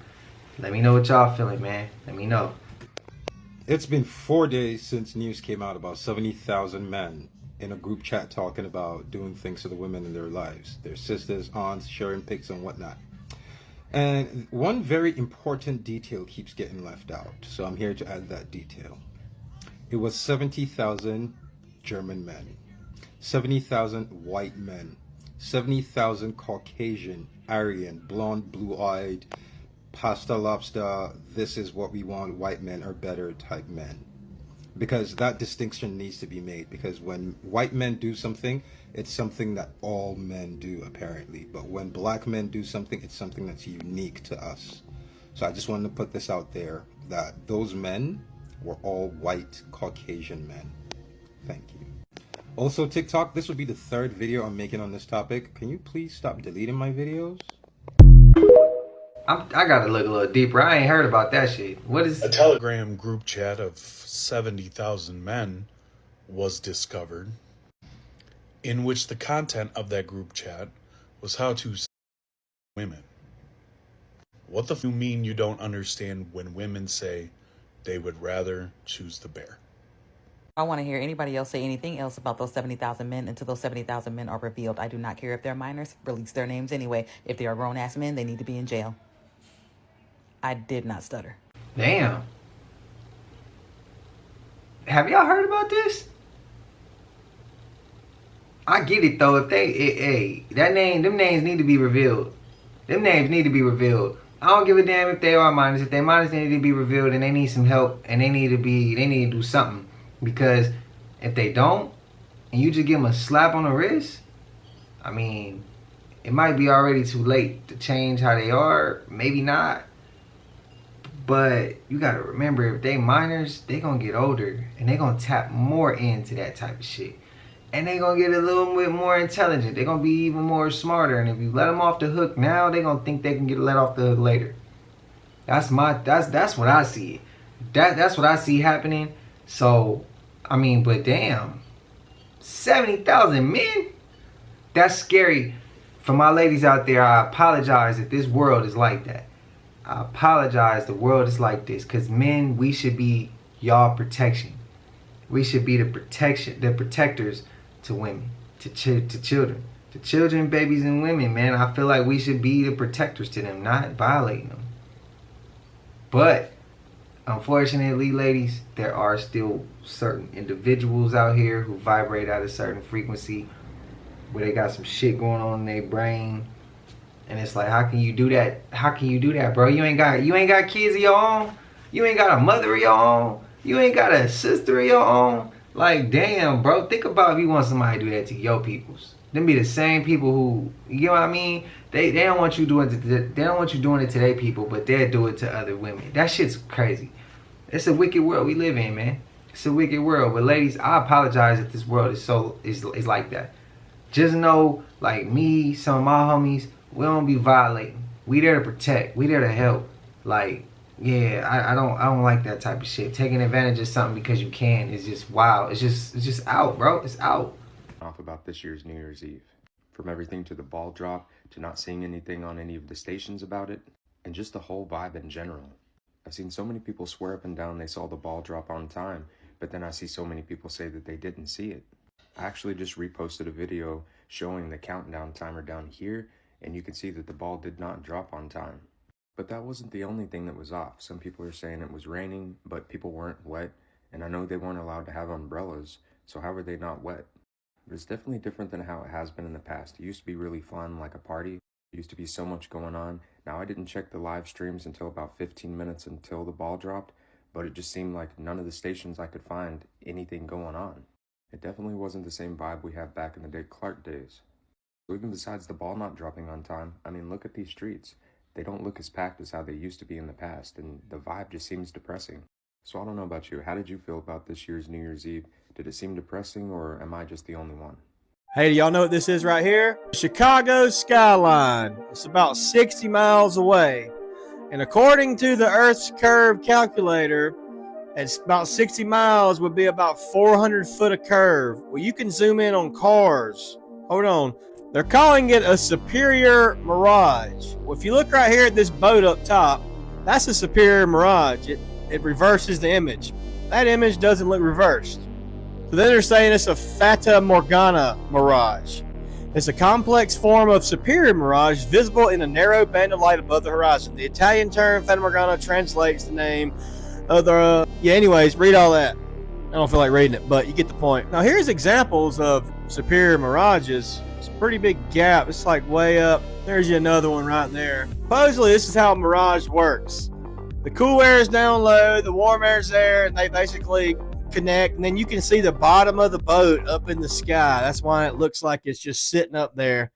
Let me know what y'all feeling, man. Let me know. It's been 4 days since news came out about 70,000 men in a group chat talking about doing things to the women in their lives. Their sisters, aunts, sharing pics and whatnot. And one very important detail keeps getting left out. So I'm here to add that detail. It was 70,000 German men, 70,000 white men, 70,000 Caucasian, Aryan, blonde, blue-eyed, pasta lobster, this is what we want, white men are better type men. Because that distinction needs to be made, because when white men do something, it's something that all men do apparently. But when black men do something, it's something that's unique to us. So I just wanted to put this out there, that those men were all white Caucasian men. Thank you. Also, TikTok, this would be the third video I'm making on this topic. Can you please stop deleting my videos? I gotta look a little deeper. I ain't heard about that shit. What is... A Telegram group chat of 70,000 men was discovered, in which the content of that group chat was how to women. What the f*** you mean you don't understand when women say they would rather choose the bear? I don't want to hear anybody else say anything else about those 70,000 men until those 70,000 men are revealed. I do not care if they're minors. Release their names anyway. If they are grown-ass men, they need to be in jail. I did not stutter. Damn. Have y'all heard about this? I get it though. If they, them names need to be revealed. Them names need to be revealed. I don't give a damn if they are minors. If they minors, they need to be revealed, and they need some help, and they need to do something. Because if they don't, and you just give them a slap on the wrist, I mean, it might be already too late to change how they are. Maybe not. But you gotta remember, if they minors, they gonna get older, and they gonna tap more into that type of shit. And they gonna get a little bit more intelligent. They gonna be even more smarter. And if you let them off the hook now, they gonna think they can get let off the hook later. That's what I see. That's what I see happening. So, I mean, but damn, 70,000 men? That's scary. For my ladies out there, I apologize that this world is like that. I apologize the world is like this. Because men, we should be y'all protection. We should be the protectors to women, to children. To children, babies, and women, man. I feel like we should be the protectors to them, not violating them. But unfortunately, ladies, there are still certain individuals out here who vibrate at a certain frequency where they got some shit going on in their brain. And it's like, how can you do that? How can you do that, bro? You ain't got kids of your own. You ain't got a mother of your own. You ain't got a sister of your own. Like, damn, bro. Think about if you want somebody to do that to your peoples. Them be the same people who, you know what I mean? They don't want you doing it. They don't want you doing it to their people, but they'll do it to other women. That shit's crazy. It's a wicked world we live in, man. It's a wicked world. But ladies, I apologize if this world is like that. Just know, like me, some of my homies, we don't be violating. We there to protect. We there to help. Like, yeah, I don't like that type of shit. Taking advantage of something because you can is just wild. It's just out, bro. It's out. Off about this year's New Year's Eve. From everything to the ball drop, to not seeing anything on any of the stations about it, and just the whole vibe in general. I've seen so many people swear up and down they saw the ball drop on time, but then I see so many people say that they didn't see it. I actually just reposted a video showing the countdown timer down here, and you can see that the ball did not drop on time. But that wasn't the only thing that was off. Some people are saying it was raining, but people weren't wet, and I know they weren't allowed to have umbrellas, so how were they not wet? But it's definitely different than how it has been in the past. It used to be really fun, like a party. There used to be so much going on. Now, I didn't check the live streams until about 15 minutes until the ball dropped, but it just seemed like none of the stations I could find anything going on. It definitely wasn't the same vibe we had back in the day Clark days. So even besides the ball not dropping on time, I mean, look at these streets. They don't look as packed as how they used to be in the past, and the vibe just seems depressing. So I don't know about you. How did you feel about this year's New Year's Eve? Did it seem depressing, or am I just the only one? Hey, do y'all know what this is right here? Chicago skyline. It's about 60 miles away. And according to the Earth's curve calculator, it's about 60 miles would be about 400 foot of curve. Well, you can zoom in on cars. Hold on. They're calling it a superior mirage. Well, if you look right here at this boat up top, that's a superior mirage. It reverses the image. That image doesn't look reversed. So then they're saying it's a Fata Morgana mirage. It's a complex form of superior mirage visible in a narrow band of light above the horizon. The Italian term Fata Morgana translates the name of the... anyways, read all that. I don't feel like reading it, but you get the point. Now, here's examples of superior mirages. It's a pretty big gap. It's like way up. There's you another one right there. Supposedly, this is how a mirage works. The cool air is down low, the warm air is there, and they basically connect, and then you can see the bottom of the boat up in the sky. That's why it looks like it's just sitting up there.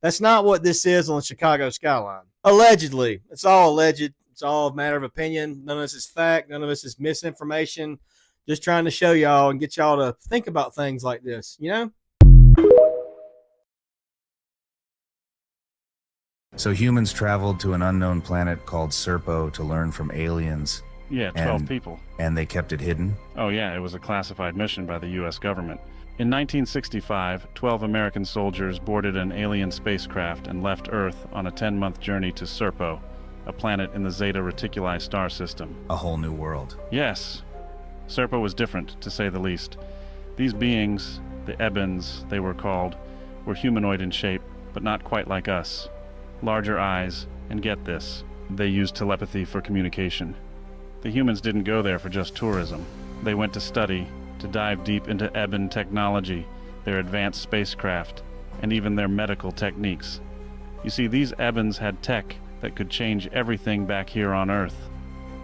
That's not what this is on the Chicago skyline. Allegedly. It's all alleged. It's all a matter of opinion. None of this is fact. None of this is misinformation. Just trying to show y'all and get y'all to think about things like this, you know? So humans traveled to an unknown planet called Serpo to learn from aliens. Yeah, 12 people. And they kept it hidden? Oh yeah, it was a classified mission by the U.S. government. In 1965, 12 American soldiers boarded an alien spacecraft and left Earth on a 10-month journey to Serpo, a planet in the Zeta Reticuli star system. A whole new world. Yes. Serpo was different, to say the least. These beings, the Ebens they were called, were humanoid in shape, but not quite like us. Larger eyes, and get this, they used telepathy for communication. The humans didn't go there for just tourism. They went to study, to dive deep into Eben technology, their advanced spacecraft, and even their medical techniques. You see, these Ebens had tech that could change everything back here on Earth.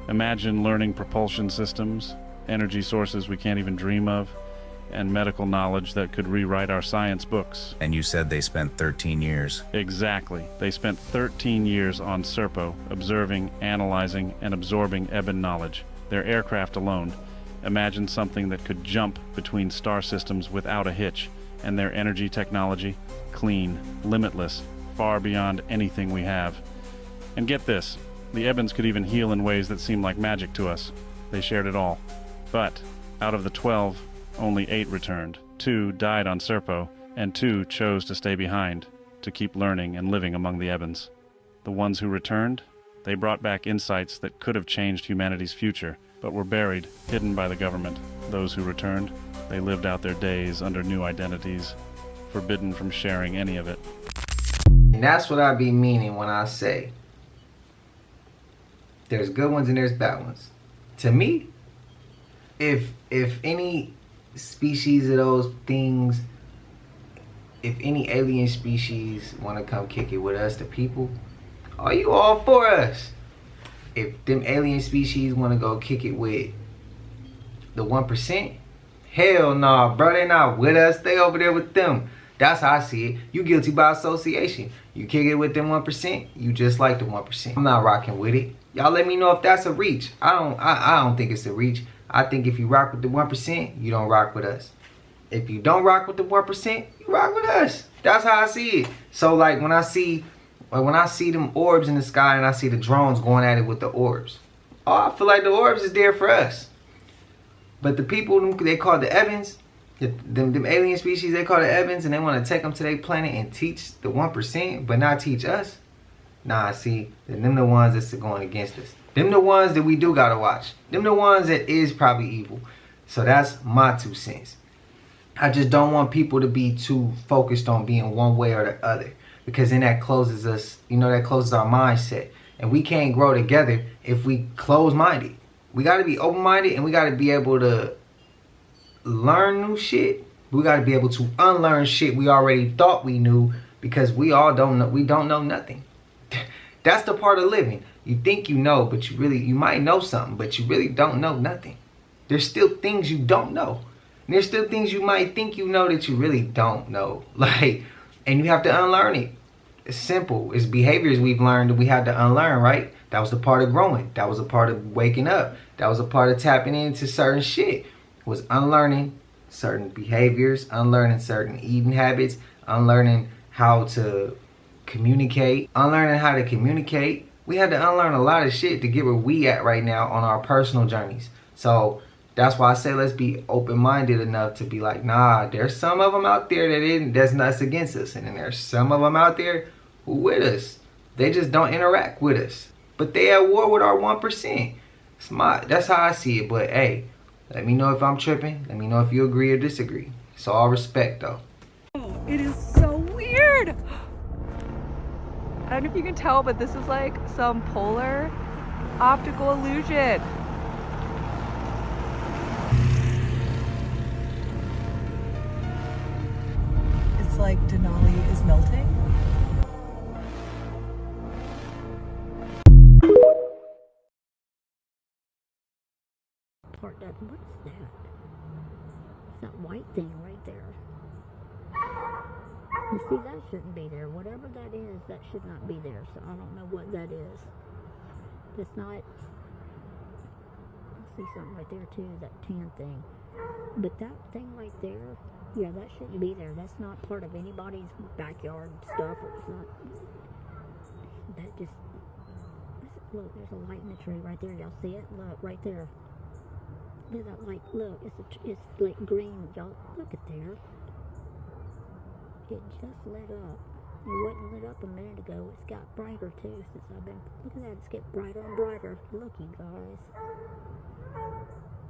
Imagine learning propulsion systems, energy sources we can't even dream of, and medical knowledge that could rewrite our science books. And you said they spent 13 years. Exactly. They spent 13 years on Serpo, observing, analyzing, and absorbing Eben knowledge. Their aircraft alone. Imagine something that could jump between star systems without a hitch, and their energy technology, clean, limitless, far beyond anything we have. And get this, the Ebens could even heal in ways that seem like magic to us. They shared it all. But, out of the 12, only 8 returned. 2 died on Serpo, and 2 chose to stay behind, to keep learning and living among the Ebens. The ones who returned, they brought back insights that could have changed humanity's future, but were buried, hidden by the government. Those who returned, they lived out their days under new identities, forbidden from sharing any of it. And that's what I be meaning when I say there's good ones and there's bad ones. To me, if any species of those things, if any alien species want to come kick it with us, the people, are you all for us? If them alien species want to go kick it with the 1%, hell nah, bro, they not with us. They over there with them. That's how I see it. You guilty by association. You kick it with them 1%, you just like the 1%. I'm not rocking with it. Y'all let me know if that's a reach. I don't think it's a reach. I think if you rock with the 1%, you don't rock with us. If you don't rock with the 1%, you rock with us. That's how I see it. So like when I see them orbs in the sky and I see the drones going at it with the orbs, oh, I feel like the orbs is there for us. But the people, they call the Ebens, them alien species, they call the Ebens, and they want to take them to their planet and teach the 1%, but not teach us. Nah, see, them the ones that's going against us. Them the ones that we do gotta watch. Them the ones that is probably evil. So that's my 2 cents. I just don't want people to be too focused on being one way or the other, because then that closes us, that closes our mindset. And we can't grow together if we close-minded. We gotta be open-minded, and we gotta be able to learn new shit. We gotta be able to unlearn shit we already thought we knew, because we don't know nothing. That's the part of living. You think you know, but you might know something, but you really don't know nothing. There's still things you don't know. And there's still things you might think you know that you really don't know. And you have to unlearn it. It's simple. It's behaviors we've learned that we had to unlearn, right? That was a part of growing. That was a part of waking up. That was a part of tapping into certain shit. It was unlearning certain behaviors, unlearning certain eating habits, unlearning how to communicate, unlearning how to communicate, We had to unlearn a lot of shit to get where we at right now on our personal journeys. So that's why I say let's be open-minded enough to be like, nah, there's some of them out there that's nuts against us. And then there's some of them out there who with us. They just don't interact with us. But they at war with our 1%. That's how I see it. But hey, let me know if I'm tripping. Let me know if you agree or disagree. It's all respect though. It is so weird. I don't know if you can tell, but this is like some polar optical illusion. It's like Denali is melting. What's that? It's that white thing right there. You see, that shouldn't be there. Whatever that is, that should not be there. So I don't know what that is. It's not. I see something right there too, that tan thing. But that thing right there, yeah, that shouldn't be there. That's not part of anybody's backyard stuff. It's not. That just. Look, there's a light in the tree right there. Y'all see it? Look, right there. Look at that light. Look, it's like green. Y'all look at there. It just lit up. It wasn't lit up a minute ago. It's got brighter too since I've been. Look at that. It's getting brighter and brighter. Look, you guys.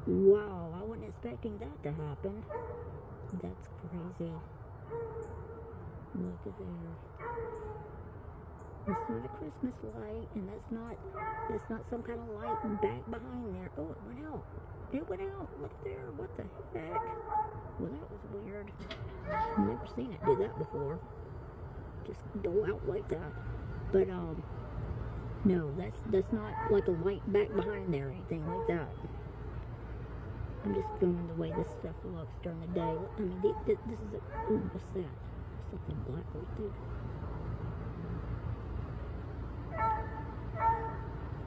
Wow, I wasn't expecting that to happen. That's crazy. Look at there. It's not a Christmas light, and that's not some kind of light back behind there. Oh, it went out. It went out. Look there. What the heck? Well, that was weird. I've never seen it do that before. Just go out like that. But no, that's not like a light back behind there or anything like that. I'm just feeling the way this stuff looks during the day. I mean, this is a. Ooh, what's that? Something black right there.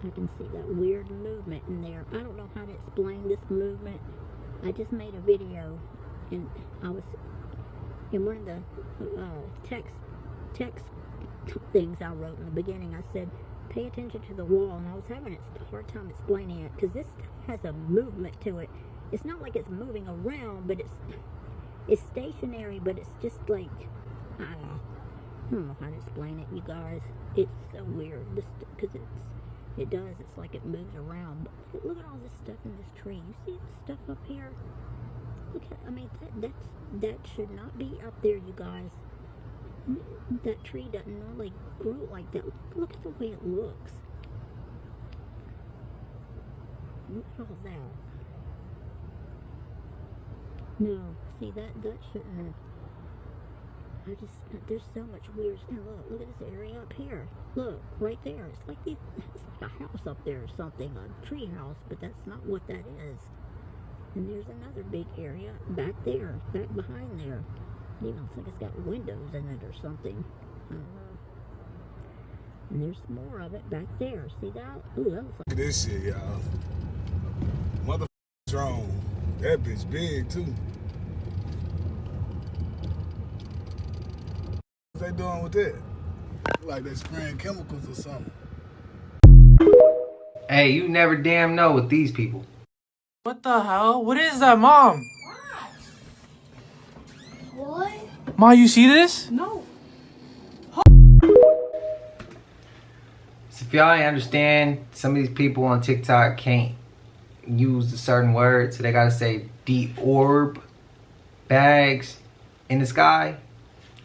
I can see that weird movement in there. I don't know how to explain this movement. I just made a video, and I was in one of the text things I wrote in the beginning. I said, pay attention to the wall, and I was having a hard time explaining it because this has a movement to it. It's not like it's moving around, but it's stationary, but it's just like, I don't know how to explain it, you guys. It's so weird, because it's like it moves around. But look at all this stuff in this tree. You see this stuff up here? Look at, I mean, that should not be up there, you guys. That tree doesn't normally grow like that. Look at the way it looks. Look at all that. No, see, that shouldn't. There's so much weird stuff. Look at this area up here. Look, right there. It's like a house up there or something, a tree house, but that's not what that is. And there's another big area back there, back behind there. It even looks like it's got windows in it or something. I don't know. And there's more of it back there. See that? Ooh, that looks like. Look at this shit, y'all. Motherfucking drone. That bitch big, too. What they doing with that? Like they spraying chemicals or something. Hey, you never damn know with these people. What the hell? What is that, Mom? What? Ma, you see this? No. So if y'all ain't understand, some of these people on TikTok can't use a certain word, so they gotta say deorb bags in the sky.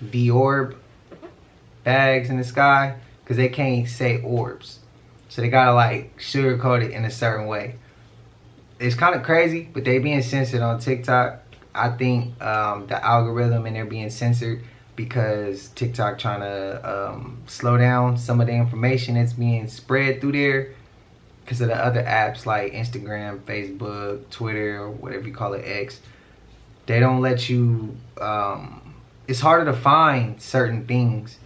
Deorb bags in the sky, because they can't say orbs. So they gotta like sugarcoat it in a certain way. It's kind of crazy, but they being censored on TikTok. I think the algorithm and they're being censored because TikTok trying to slow down some of the information that's being spread through there because of the other apps like Instagram, Facebook, Twitter, or whatever you call it, X. They don't let you, it's harder to find certain things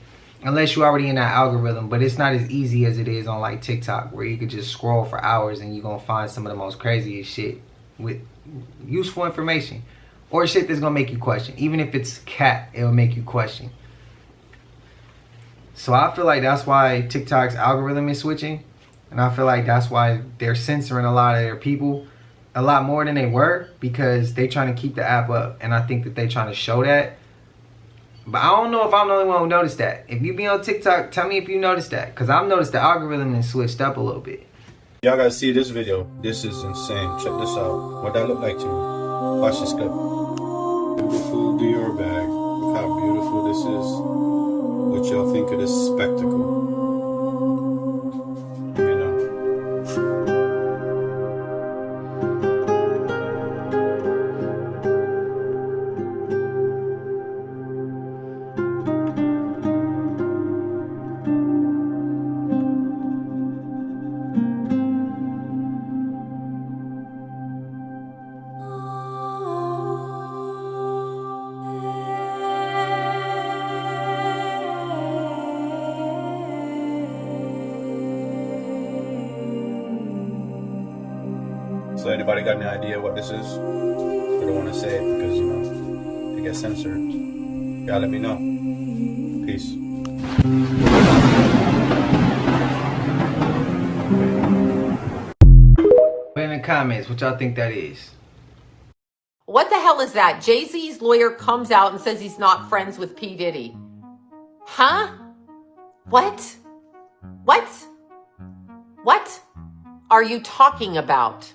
unless you're already in that algorithm, but it's not as easy as it is on like TikTok where you could just scroll for hours and you're gonna find some of the most craziest shit with useful information or shit that's gonna make you question. Even if it's cat, it'll make you question. So I feel like that's why TikTok's algorithm is switching. And I feel like that's why they're censoring a lot of their people a lot more than they were, because they trying to keep the app up. And I think that they trying to show that. But I don't know if I'm the only one who noticed that. If you be on TikTok, tell me if you noticed that. Because I've noticed the algorithm has switched up a little bit. Y'all gotta see this video. This is insane. Check this out. What that look like to you. Watch this clip. Beautiful Dior bag. Look how beautiful this is. What y'all think of this spectacle? So anybody got any idea what this is? I don't want to say it because, you know, it gets censored. Y'all let me know. Peace. Put in the comments what y'all think that is. What the hell is that? Jay-Z's lawyer comes out and says he's not friends with P. Diddy. Huh? What? What? What are you talking about?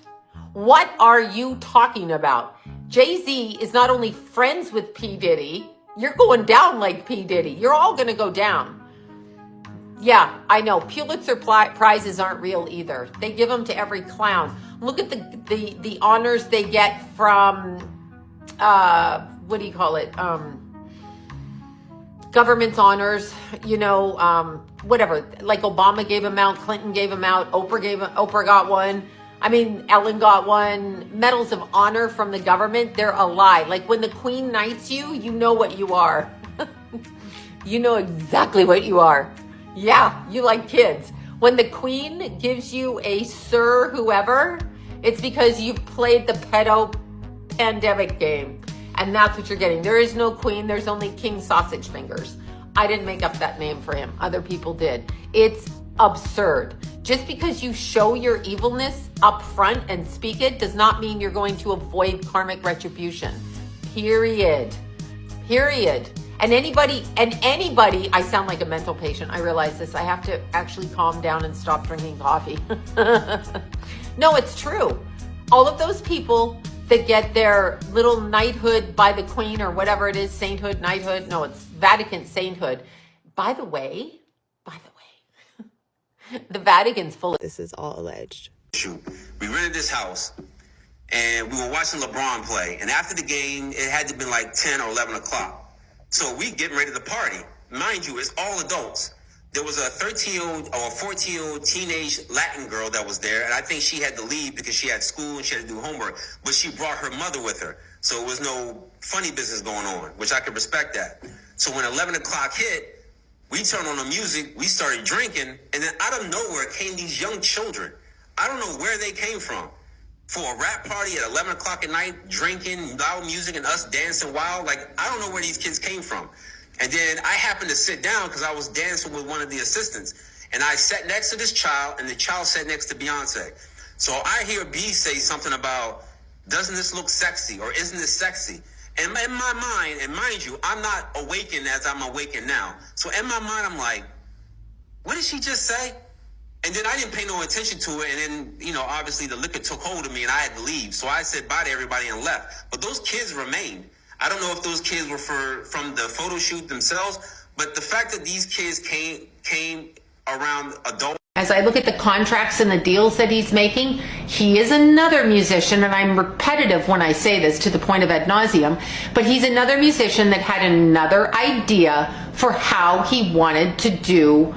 What are you talking about? Jay-Z is not only friends with P. Diddy, you're going down like P. Diddy. You're all going to go down. Yeah, I know. Pulitzer prizes aren't real either. They give them to every clown. Look at the honors they get from, what do you call it? Government honors, you know, whatever. Like Obama gave them out, Clinton gave them out, Oprah got one. I mean, Ellen got one. Medals of honor from the government, they're a lie. Like when the Queen knights you, you know what you are. You know exactly what you are. Yeah, you like kids. When the Queen gives you a Sir whoever, it's because you've played the pedo pandemic game. And that's what you're getting. There is no Queen, there's only King Sausage Fingers. I didn't make up that name for him. Other people did. It's absurd. Just because you show your evilness up front and speak it does not mean you're going to avoid karmic retribution. Period. Period. And anybody, I sound like a mental patient. I realize this. I have to actually calm down and stop drinking coffee. No, it's true. All of those people that get their little knighthood by the Queen or whatever it is, sainthood, knighthood. No, it's Vatican sainthood. By the way, the Vatican's full of this is all alleged. We rented this house and we were watching LeBron play. And after the game, it had to be like 10 or 11 o'clock. So we getting ready to party. Mind you, it's all adults. There was a 13-year-old or a 14-year-old teenage Latin girl that was there. And I think she had to leave because she had school and she had to do homework. But she brought her mother with her. So it was no funny business going on, which I could respect that. So when 11 o'clock hit, we turned on the music, we started drinking, and then out of nowhere came these young children. I don't know where they came from. For a rap party at 11 o'clock at night, drinking, loud music, and us dancing wild. Like, I don't know where these kids came from. And then I happened to sit down because I was dancing with one of the assistants. And I sat next to this child, and the child sat next to Beyonce. So I hear B say something about, doesn't this look sexy, or isn't this sexy? And in my mind, and mind you, I'm not awakened as I'm awakened now. So in my mind, I'm like, what did she just say? And then I didn't pay no attention to it. And then, you know, obviously the liquor took hold of me and I had to leave. So I said bye to everybody and left. But those kids remained. I don't know if those kids were from the photo shoot themselves, but the fact that these kids came around adult. As I look at the contracts and the deals that he's making, he is another musician, and I'm repetitive when I say this to the point of ad nauseum, but he's another musician that had another idea for how he wanted to do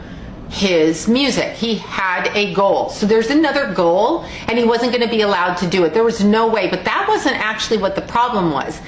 his music. He had a goal. So there's another goal, and he wasn't going to be allowed to do it. There was no way, but that wasn't actually what the problem was.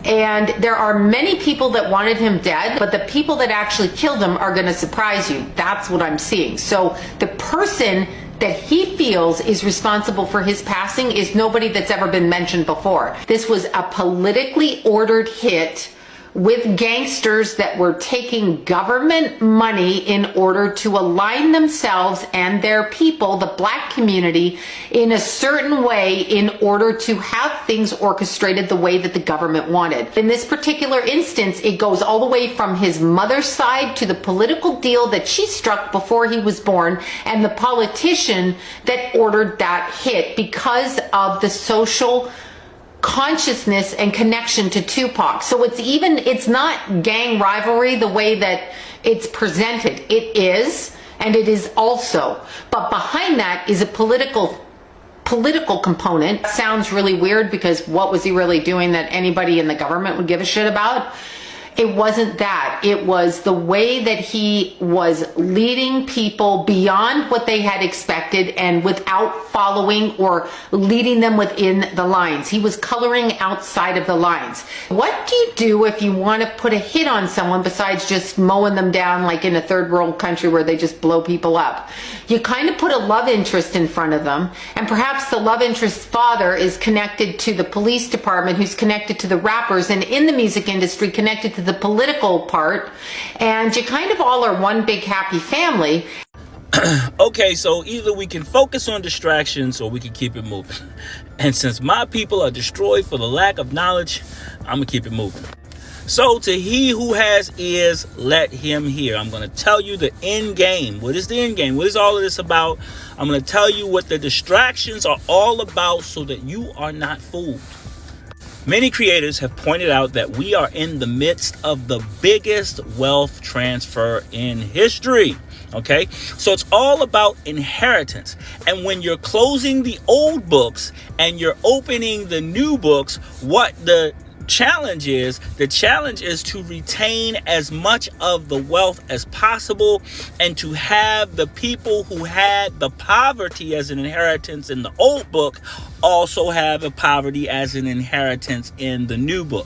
And there are many people that wanted him dead, but the people that actually killed him are going to surprise you. That's what I'm seeing. So the person that he feels is responsible for his passing is nobody that's ever been mentioned before. This was a politically ordered hit with gangsters that were taking government money in order to align themselves and their people, the black community, in a certain way in order to have things orchestrated the way that the government wanted. In this particular instance, it goes all the way from his mother's side to the political deal that she struck before he was born and the politician that ordered that hit because of the social consciousness and connection to Tupac. So it's not gang rivalry the way that it's presented. It is, and it is also. But behind that is a political component. Sounds really weird because what was he really doing that anybody in the government would give a shit about? It wasn't that. It was the way that he was leading people beyond what they had expected and without following or leading them within the lines. He was coloring outside of the lines. What do you do if you want to put a hit on someone besides just mowing them down like in a third world country where they just blow people up? You kind of put a love interest in front of them, and perhaps the love interest's father is connected to the police department, who's connected to the rappers, and in the music industry connected to the political part, and you kind of all are one big happy family. Okay, so either we can focus on distractions or we can keep it moving. And since my people are destroyed for the lack of knowledge, I'm gonna keep it moving. So to he who has ears, let him hear. I'm going to tell you the end game. What is the end game? What is all of this about? I'm going to tell you what the distractions are all about so that you are not fooled. Many creators have pointed out that we are in the midst of the biggest wealth transfer in history. Okay, so it's all about inheritance. And when you're closing the old books and you're opening the new books, what the challenge is to retain as much of the wealth as possible and to have the people who had the poverty as an inheritance in the old book also have a poverty as an inheritance in the new book.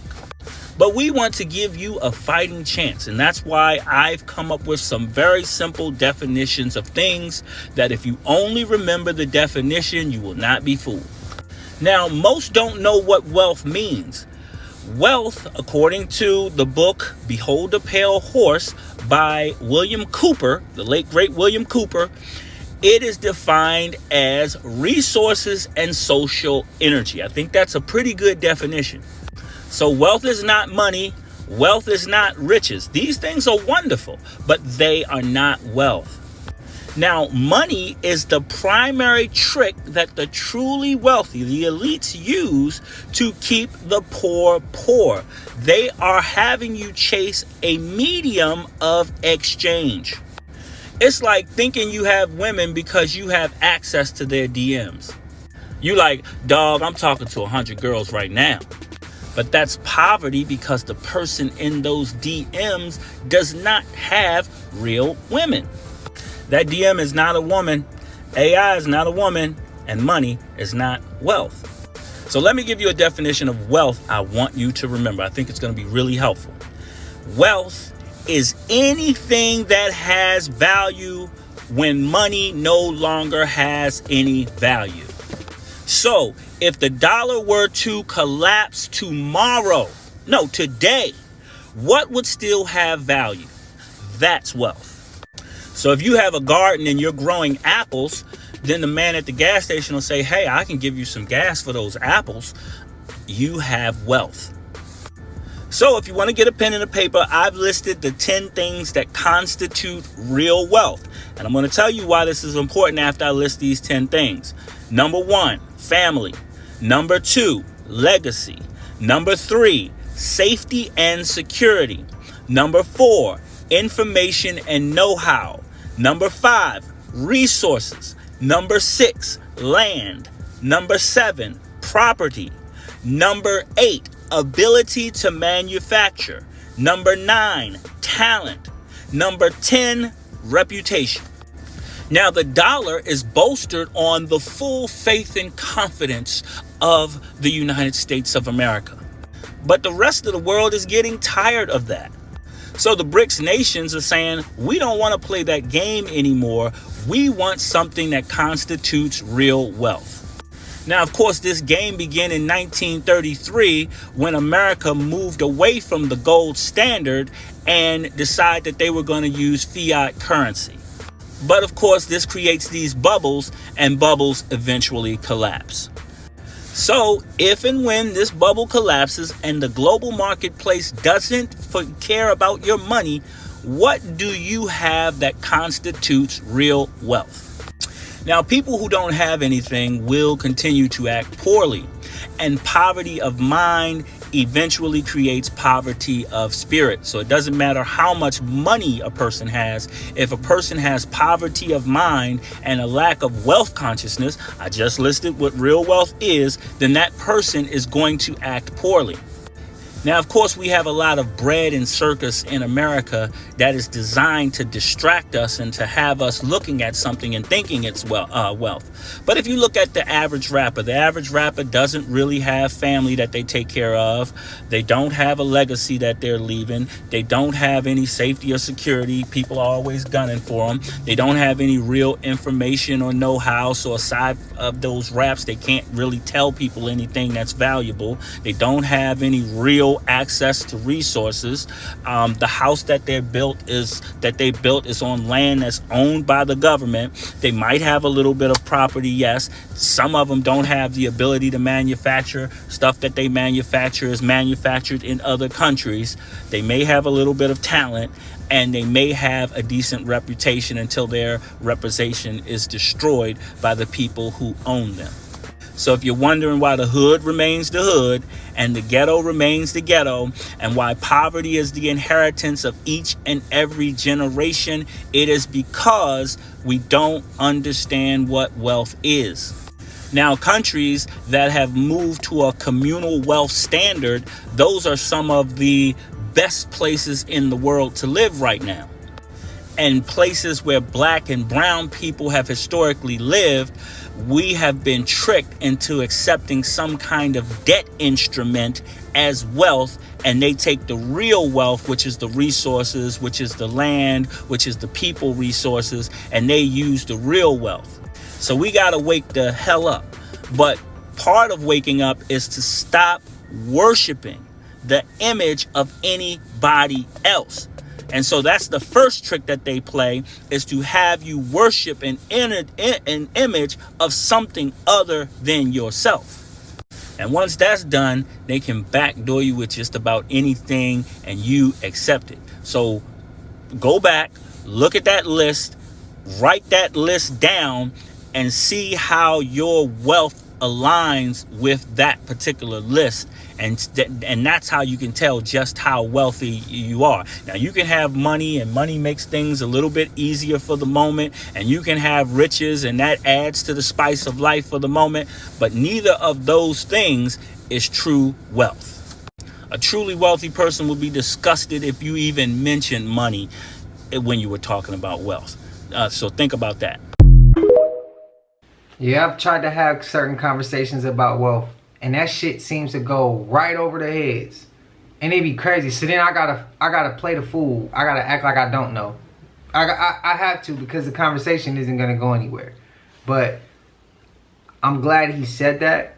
But we want to give you a fighting chance, and that's why I've come up with some very simple definitions of things that if you only remember the definition, you will not be fooled. Now, most don't know what wealth means. Wealth, according to the book Behold a Pale Horse by William Cooper, the late great William Cooper, it is defined as resources and social energy. I think that's a pretty good definition. So wealth is not money. Wealth is not riches. These things are wonderful, but they are not wealth. Now, money is the primary trick that the truly wealthy, the elites, use to keep the poor poor. They are having you chase a medium of exchange. It's like thinking you have women because you have access to their DMs. You like, dog, I'm talking to 100 girls right now. But that's poverty because the person in those DMs does not have real women. That DM is not a woman, AI is not a woman, and money is not wealth. So let me give you a definition of wealth I want you to remember. I think it's going to be really helpful. Wealth is anything that has value when money no longer has any value. So if the dollar were to collapse tomorrow, no, today, what would still have value? That's wealth. So if you have a garden and you're growing apples, then the man at the gas station will say, hey, I can give you some gas for those apples. You have wealth. So if you want to get a pen and a paper, I've listed the 10 things that constitute real wealth. And I'm going to tell you why this is important after I list these 10 things. Number 1, family. Number 2, legacy. Number 3, safety and security. Number 4, information and know-how. Number 5, resources. Number 6, land. Number 7, property. Number 8, ability to manufacture. Number 9, talent. Number 10, reputation. Now, the dollar is bolstered on the full faith and confidence of the United States of America. But the rest of the world is getting tired of that. So the BRICS nations are saying, we don't want to play that game anymore. We want something that constitutes real wealth. Now, of course, this game began in 1933 when America moved away from the gold standard and decided that they were going to use fiat currency. But of course, this creates these bubbles, and bubbles eventually collapse. So if and when this bubble collapses and the global marketplace doesn't care about your money, what do you have that constitutes real wealth? Now, people who don't have anything will continue to act poorly, and poverty of mind eventually creates poverty of spirit. So it doesn't matter how much money a person has. If a person has poverty of mind and a lack of wealth consciousness, I just listed what real wealth is, then that person is going to act poorly. Now, of course, we have a lot of bread and circus in America that is designed to distract us and to have us looking at something and thinking it's wealth. But if you look at the average rapper doesn't really have family that they take care of. They don't have a legacy that they're leaving. They don't have any safety or security. People are always gunning for them. They don't have any real information or know-how. So aside of those raps, they can't really tell people anything that's valuable. They don't have any real access to resources. The house that they built is on land that's owned by the government. They might have a little bit of property, yes. Some of them don't have the ability to manufacture. Stuff that they manufacture is manufactured in other countries. They may have a little bit of talent, and they may have a decent reputation until their reputation is destroyed by the people who own them. So if you're wondering why the hood remains the hood and the ghetto remains the ghetto, and why poverty is the inheritance of each and every generation, it is because we don't understand what wealth is. Now, countries that have moved to a communal wealth standard, those are some of the best places in the world to live right now. And places where black and brown people have historically lived, we have been tricked into accepting some kind of debt instrument as wealth, and they take the real wealth, which is the resources, which is the land, which is the people resources, and they use the real wealth. So we got to wake the hell up. But part of waking up is to stop worshiping the image of anybody else. And so that's the first trick that they play, is to have you worship an image of something other than yourself. And once that's done, they can backdoor you with just about anything and you accept it. So go back, look at that list, write that list down, and see how your wealth aligns with that particular list. And that's how you can tell just how wealthy you are. Now, you can have money, and money makes things a little bit easier for the moment. And you can have riches, and that adds to the spice of life for the moment. But neither of those things is true wealth. A truly wealthy person would be disgusted if you even mentioned money when you were talking about wealth. So think about that. Yeah, I've tried to have certain conversations about wealth, and that shit seems to go right over their heads, and they be crazy. So then I gotta play the fool. I gotta act like I don't know. I have to, because the conversation isn't gonna go anywhere. But I'm glad he said that.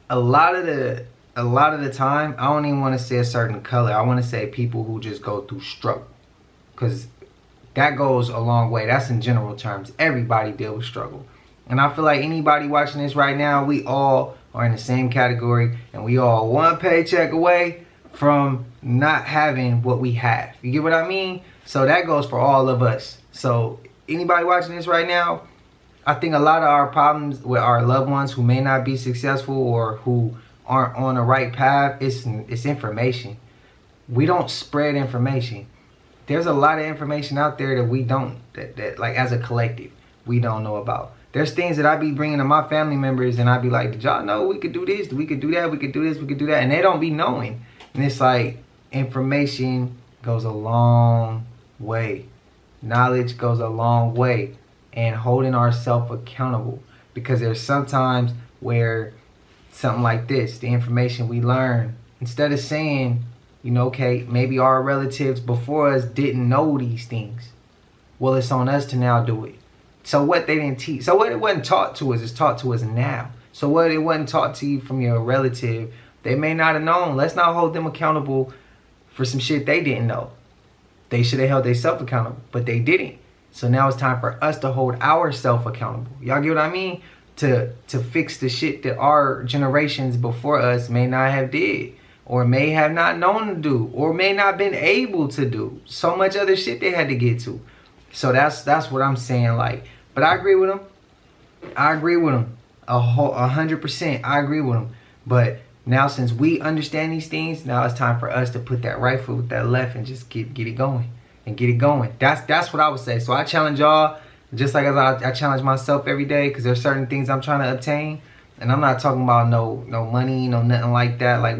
A lot of the time, I don't even want to say a certain color. I want to say people who just go through struggle, because that goes a long way. That's in general terms. Everybody deal with struggle. And I feel like anybody watching this right now, we all are in the same category, and we all one paycheck away from not having what we have. You get what I mean? So that goes for all of us. So anybody watching this right now, I think a lot of our problems with our loved ones who may not be successful or who aren't on the right path, it's information. We don't spread information. There's a lot of information out there that we don't, that like as a collective, we don't know about. There's things that I be bringing to my family members, and I be like, did y'all know we could do this? We could do that. We could do this. We could do that. And they don't be knowing. And it's like, information goes a long way. Knowledge goes a long way. And holding ourselves accountable. Because there's sometimes where something like this, the information we learn, instead of saying, you know, okay, maybe our relatives before us didn't know these things. Well, it's on us to now do it. So what they didn't teach, so what it wasn't taught to us is taught to us now. So what it wasn't taught to you from your relative, they may not have known. Let's not hold them accountable for some shit they didn't know. They should have held themselves accountable, but they didn't. So now it's time for us to hold ourselves accountable. Y'all get what I mean? To fix the shit that our generations before us may not have did, or may have not known to do, or may not been able to do. So much other shit they had to get to. So that's what I'm saying. Like, but I agree with them. I agree with them 100%. I agree with them. But now, since we understand these things, now it's time for us to put that right foot with that left and just get it going and get it going. That's what I would say. So I challenge y'all, just like as I challenge myself every day, because there's certain things I'm trying to obtain, and I'm not talking about no money, no nothing like that. Like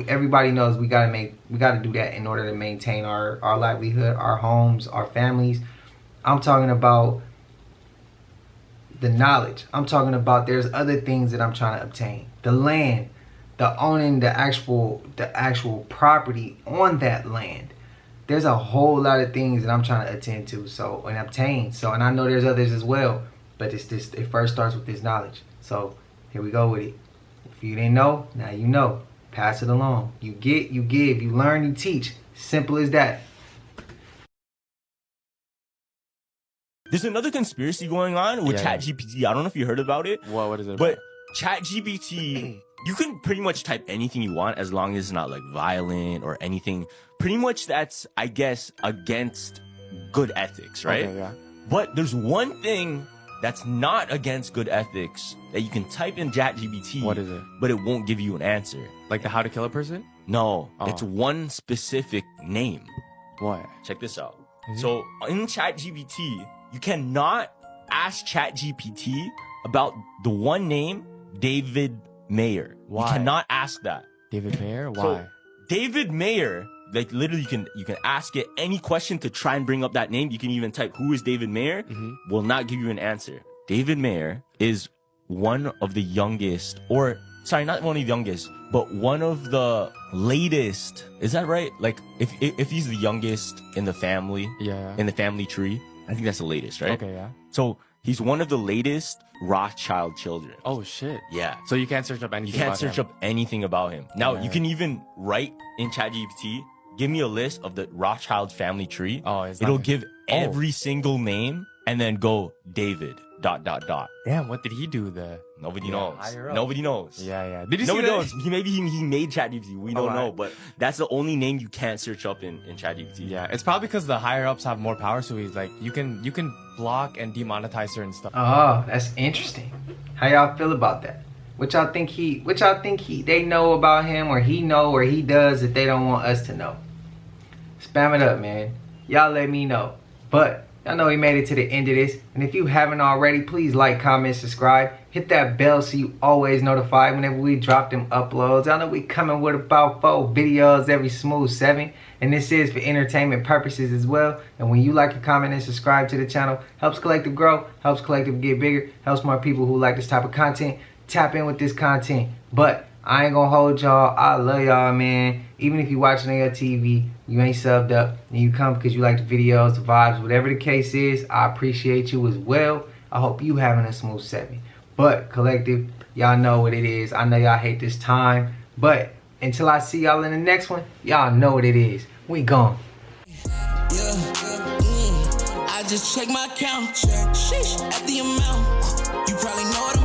everybody knows we gotta do that in order to maintain our livelihood, our homes, our families. I'm talking about the knowledge. I'm talking about there's other things that I'm trying to obtain. The land. The owning the actual property on that land. There's a whole lot of things that I'm trying to attend to and obtain. And I know there's others as well, but it first starts with this knowledge. So here we go with it. If you didn't know, now you know. Pass it along. You get, you give, you learn, you teach. Simple as that. There's another conspiracy going on with ChatGPT. I don't know if you heard about it. What is it? But ChatGPT, you can pretty much type anything you want as long as it's not like violent or anything. Pretty much that's, I guess, against good ethics, right? Okay, yeah. But there's one thing that's not against good ethics that you can type in ChatGPT. What is it? But it won't give you an answer. Like the how to kill a person? No, Oh. it's one specific name. What? Check this out. So in ChatGPT, you cannot ask ChatGPT about the one name David Mayer. Why? You cannot ask that. David Mayer? Why? So, David Mayer, like literally you can ask it any question to try and bring up that name. You can even type who is David Mayer, will not give you an answer. David Mayer is one of the youngest, or sorry, not one of the youngest, but one of the latest. Is that right? Like if he's the youngest in the family, in the family tree, I think that's the latest, right? Okay, yeah. So he's one of the latest Rothschild children. Oh shit. Yeah. So you can't search up anything. You can't about search him. up anything about him. Now, Yeah. you can even write in ChatGPT, give me a list of the Rothschild family tree. Oh, it's It'll not- give every single name and then go David ... Damn, what did he do there? Nobody Yeah, knows. higher up. Nobody knows. Yeah. Did you see Nobody that? knows. Maybe he made ChatGPT. We don't Oh, know, right. but that's the only name you can't search up in ChatGPT. Yeah, it's probably because the higher ups have more power, so he's like, you can block and demonetize certain stuff. Oh, that's interesting. How y'all feel about that? What y'all think they know about him, or he know, or he does that they don't want us to know? Spam it up, man. Y'all let me know. But y'all know we made it to the end of this, and if you haven't already, please like, comment, subscribe, hit that bell so you always notified whenever we drop them uploads. I know we coming with about 4 videos every smooth 7, and this is for entertainment purposes as well. And when you like and comment and subscribe to the channel, helps Collective grow, helps Collective get bigger, helps more people who like this type of content tap in with this content. But I ain't gonna hold y'all. I love y'all, man. Even if you watching on your TV, you ain't subbed up, and you come because you like the videos, the vibes, whatever the case is, I appreciate you as well. I hope you having a smooth 7. But Collective, y'all know what it is. I know y'all hate this time, but until I see y'all in the next one, y'all know what it is. We gone. I just check my account. Sheesh, at the amount. You probably know what